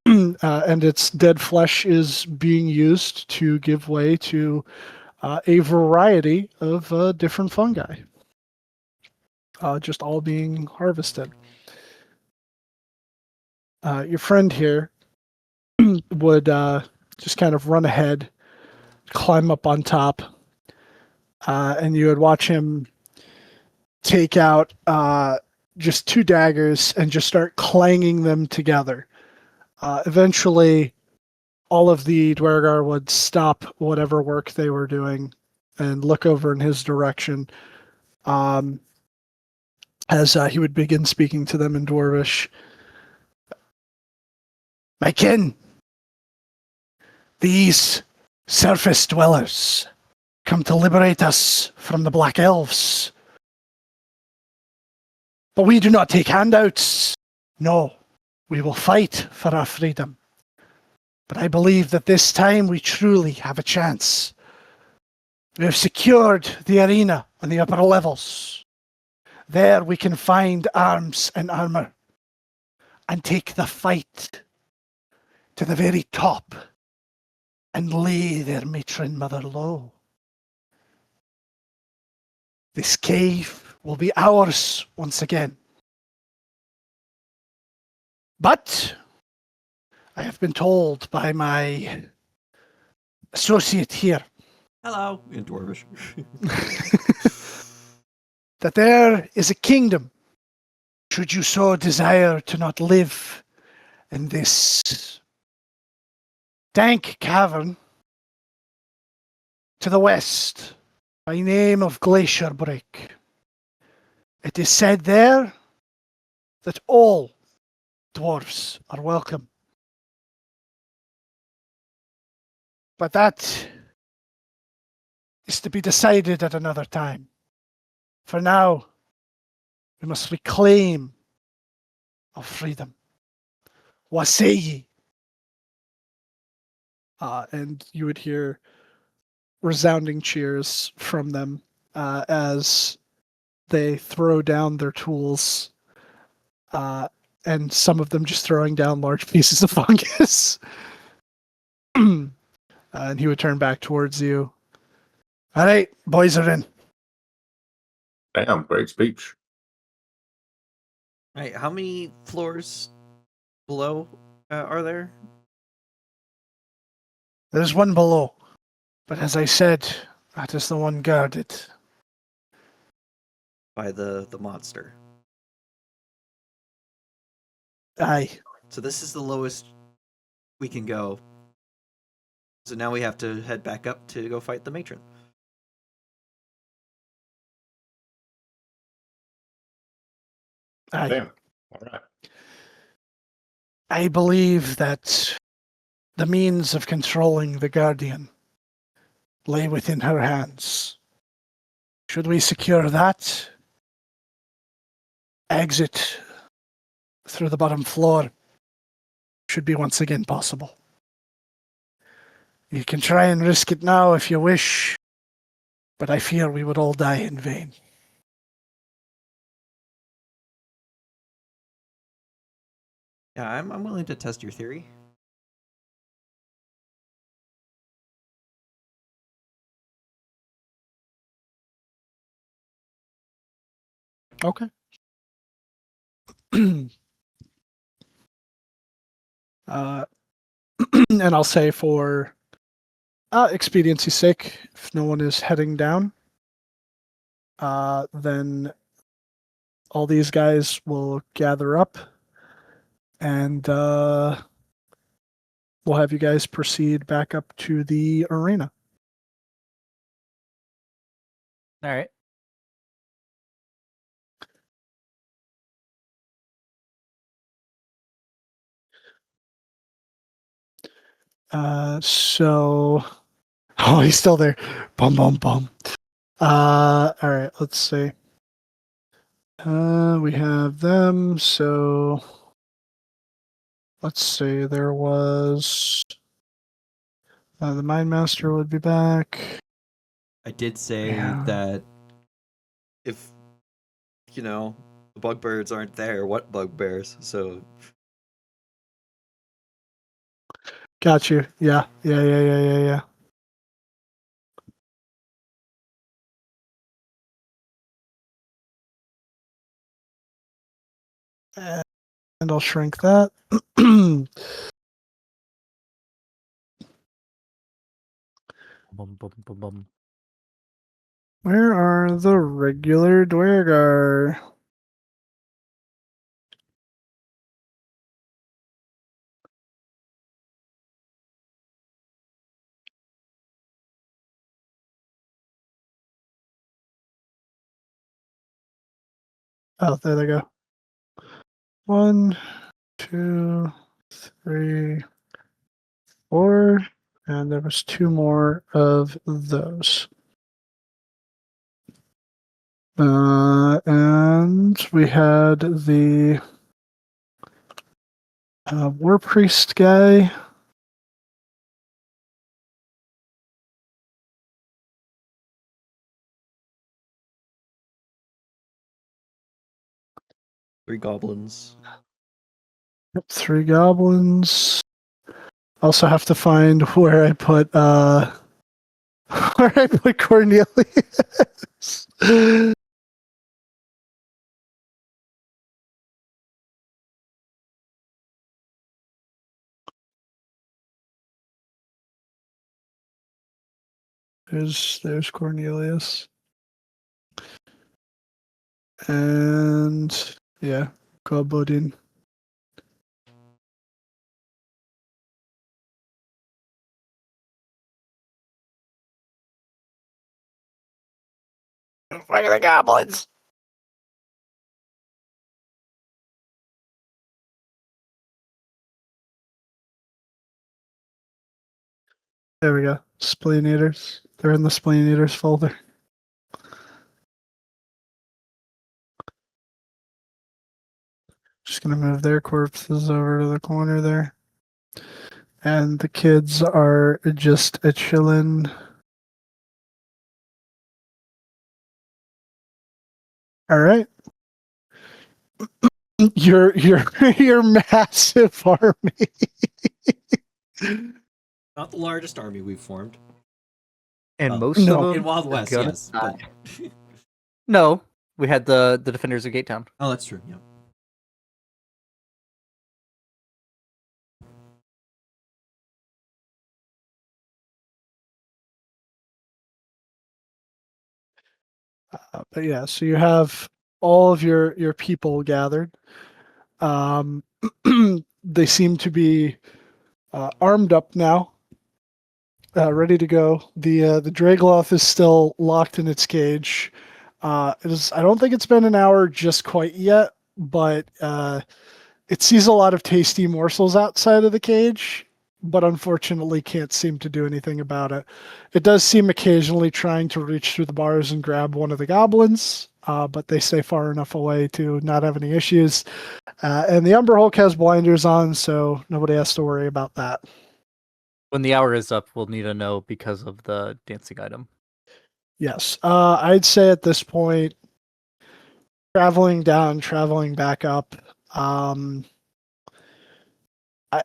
And its dead flesh is being used to give way to a variety of different fungi, just all being harvested. Your friend here would just kind of run ahead, climb up on top, and you would watch him take out just 2 daggers and just start clanging them together. Eventually, all of the Dwergar would stop whatever work they were doing and look over in his direction, as he would begin speaking to them in Dwarvish. My kin, these surface dwellers come to liberate us from the Black Elves. But we do not take handouts. No, we will fight for our freedom. But I believe that this time we truly have a chance. We have secured the arena on the upper levels. There we can find arms and armor and take the fight to the very top and lay their matron mother low. This cave will be ours once again. But I have been told by my associate here Hello, in Dwarvish. that there is a kingdom, should you so desire to not live in this dank cavern to the west, by name of Glacier Break. It is said there that all dwarves are welcome. But that is to be decided at another time. For now, we must reclaim our freedom. What say ye? And you would hear resounding cheers from them as they throw down their tools, and some of them just throwing down large pieces of fungus. And he would turn back towards you. All right, boys are in. Damn, great speech. Right, how many floors below are there? There's one below, but as I said, that is the one guarded. By the monster. Aye. So this is the lowest we can go. So now we have to head back up to go fight the matron. Aye. Damn. All right. I believe that the means of controlling the Guardian lay within her hands. Should we secure that, exit through the bottom floor should be once again possible. You can try and risk it now if you wish, but I fear we would all die in vain. Yeah, I'm willing to test your theory. Okay. And I'll say for expediency's sake, if no one is heading down, then all these guys will gather up, and we'll have you guys proceed back up to the arena. All right. So, oh, he's still there. Bum bum bum. All right, let's see. We have them. So, let's see. There was the Mind Master would be back. I did say Yeah. that If the bugbears aren't there, what bugbears? So Got you. Yeah. And I'll shrink that. Bum, bum, bum, bum. Where are the regular Dwergar? Oh, there they go. 1, 2, 3, 4, and there was 2 more of those. And we had the War Priest guy. three goblins. Yep, 3 goblins. Also have to find where I put Cornelius. There's Cornelius. And yeah, Gobodin. Where are the goblins? There we go. Spleenators. They're in the Spleenators folder. Just gonna move their corpses over to the corner there. And the kids are just a chillin'. All right. Your your massive army. not the largest army we've formed. And Oh, most no. of them In Wild West, gonna yes. But... No, we had the defenders of Gate Town. oh, that's true. Yeah. But yeah, so you have all of your people gathered. They seem to be armed up now, ready to go. The Dragloth is still locked in its cage. It is. I don't think it's been an hour just quite yet, but it sees a lot of tasty morsels outside of the cage, but unfortunately can't seem to do anything about it. It does seem occasionally trying to reach through the bars and grab one of the goblins, but they stay far enough away to not have any issues. And the Umber Hulk has blinders on, so nobody has to worry about that. When the hour is up, we'll need to know because of the dancing item. Yes. I'd say at this point, traveling down, traveling back up,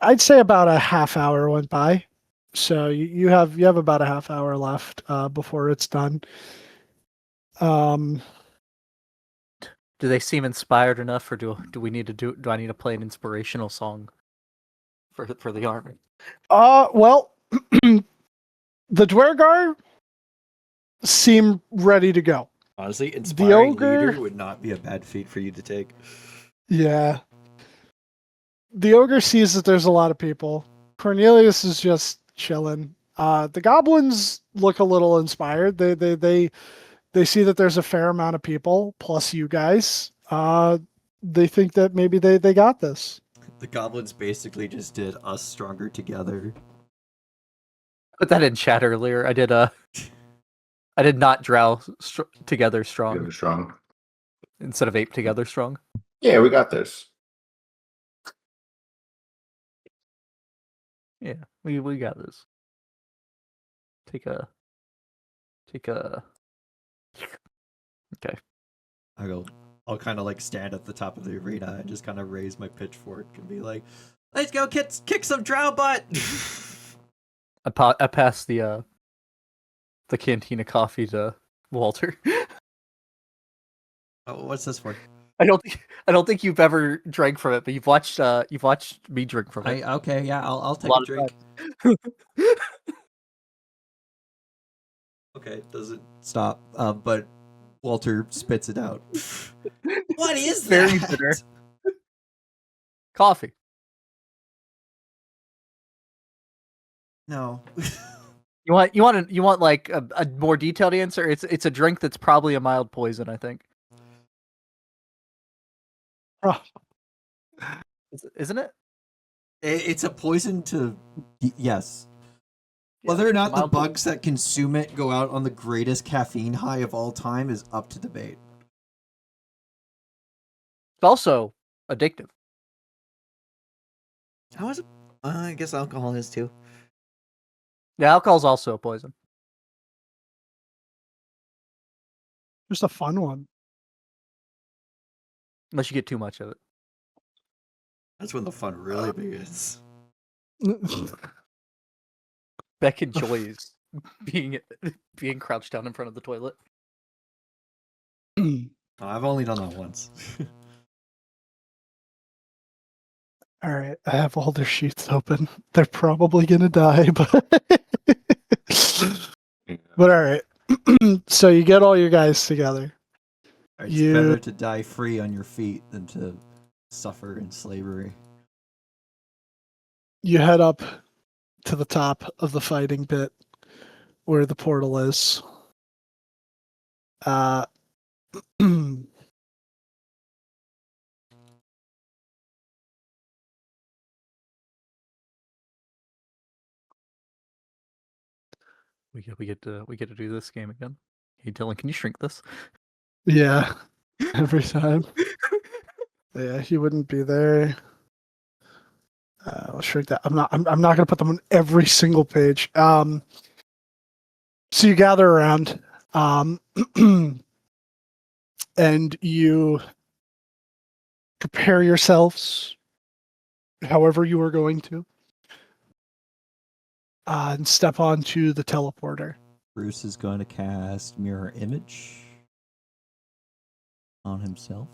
I'd say about a half hour went by. So you have about a half hour left before it's done. Do they seem inspired enough, or do we need to do I need to play an inspirational song for the army? Well, the Dwergar seem ready to go. Honestly, inspiring ogre- leader would not be a bad feat for you to take. Yeah. The ogre sees that there's a lot of people. Cornelius is just chilling. The goblins look a little inspired. They see that there's a fair amount of people, plus you guys. They think that maybe they got this. The goblins basically just did us stronger together. Put that in chat earlier. I did I did not drow together strong Good, strong. instead of ape together strong. Yeah, we got this. Yeah, we got this. Take a. Okay. I'll kind of like stand at the top of the arena and just kind of raise my pitchfork and be like, "Let's go kick some drow butt." I passed the cantina coffee to Walter. Oh, what's this for? I don't think you've ever drank from it, but you've watched me drink from it. Okay, yeah, I'll take lot a of drink. Okay, doesn't stop. But Walter spits it out. What is Very that? bitter. Coffee. No. You want like a more detailed answer? It's a drink that's probably a mild poison, I think. Oh, Isn't it? It's a poison to yes. Yeah, Whether or not the mild poison. bugs that consume it go out on the greatest caffeine high of all time is up to debate. It's also addictive. How is it? I guess alcohol is too. Yeah, alcohol's also a poison. just a fun one. Unless you get too much of it. That's when the fun really begins. Beck enjoys being crouched down in front of the toilet. Oh, I've only done that once. All right, I have all their sheets open. They're probably gonna die, but but all right. So you get all your guys together. It's You- better to die free on your feet than to suffer in slavery. You head up to the top of the fighting pit where the portal is. We get to do this game again. Hey Dylan, can you shrink this? Yeah, every time. Yeah, he wouldn't be there. I'll shrink that. I'm not going to put them on every single page. So you gather around, and you prepare yourselves, however you are going to, and step onto the teleporter. Bruce is going to cast Mirror Image on himself.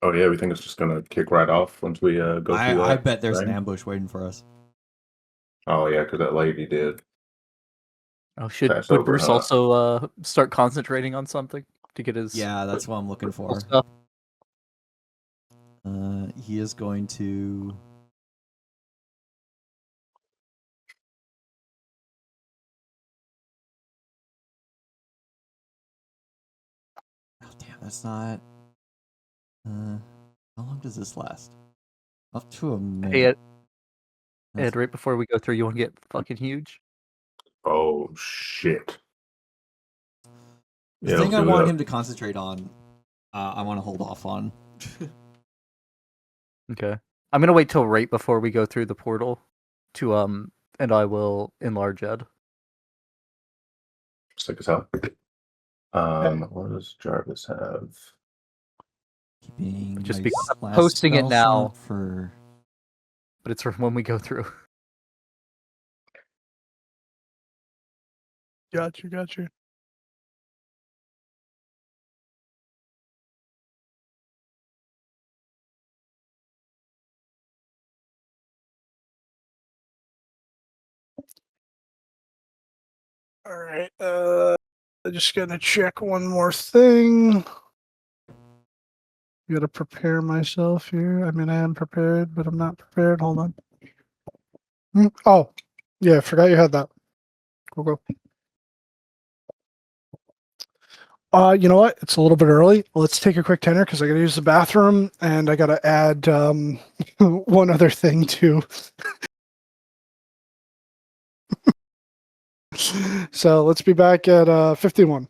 Oh yeah, we think it's just gonna kick right off once we go through that. I bet there's an thing. ambush waiting for us. Oh yeah, because that lady did. Oh, Pass would over, Bruce huh? also start concentrating on something to get his Yeah, that's what I'm looking for. stuff? He is going to. Oh damn, that's not. How long does this last? Up to a minute. Hey, Ed, That's- right before we go through, you want to get fucking huge? Oh shit. The Yeah, thing let's I do want that. him to concentrate on, I want to hold off on. Okay. I'm gonna wait till right before we go through the portal to and I will enlarge Ed. Sick as hell. What does Jarvis have? Keeping Just my because I'm last posting it spell now. slot for. But it's for when we go through. Got you. All right. I'm just gonna check one more thing. Gotta prepare myself here. I mean, I am prepared, but I'm not prepared. Hold on. Oh, yeah, forgot you had that. Go. You know what? It's a little bit early. Let's take a quick tenor because I gotta use the bathroom and I gotta add one other thing too. So let's be back at 51.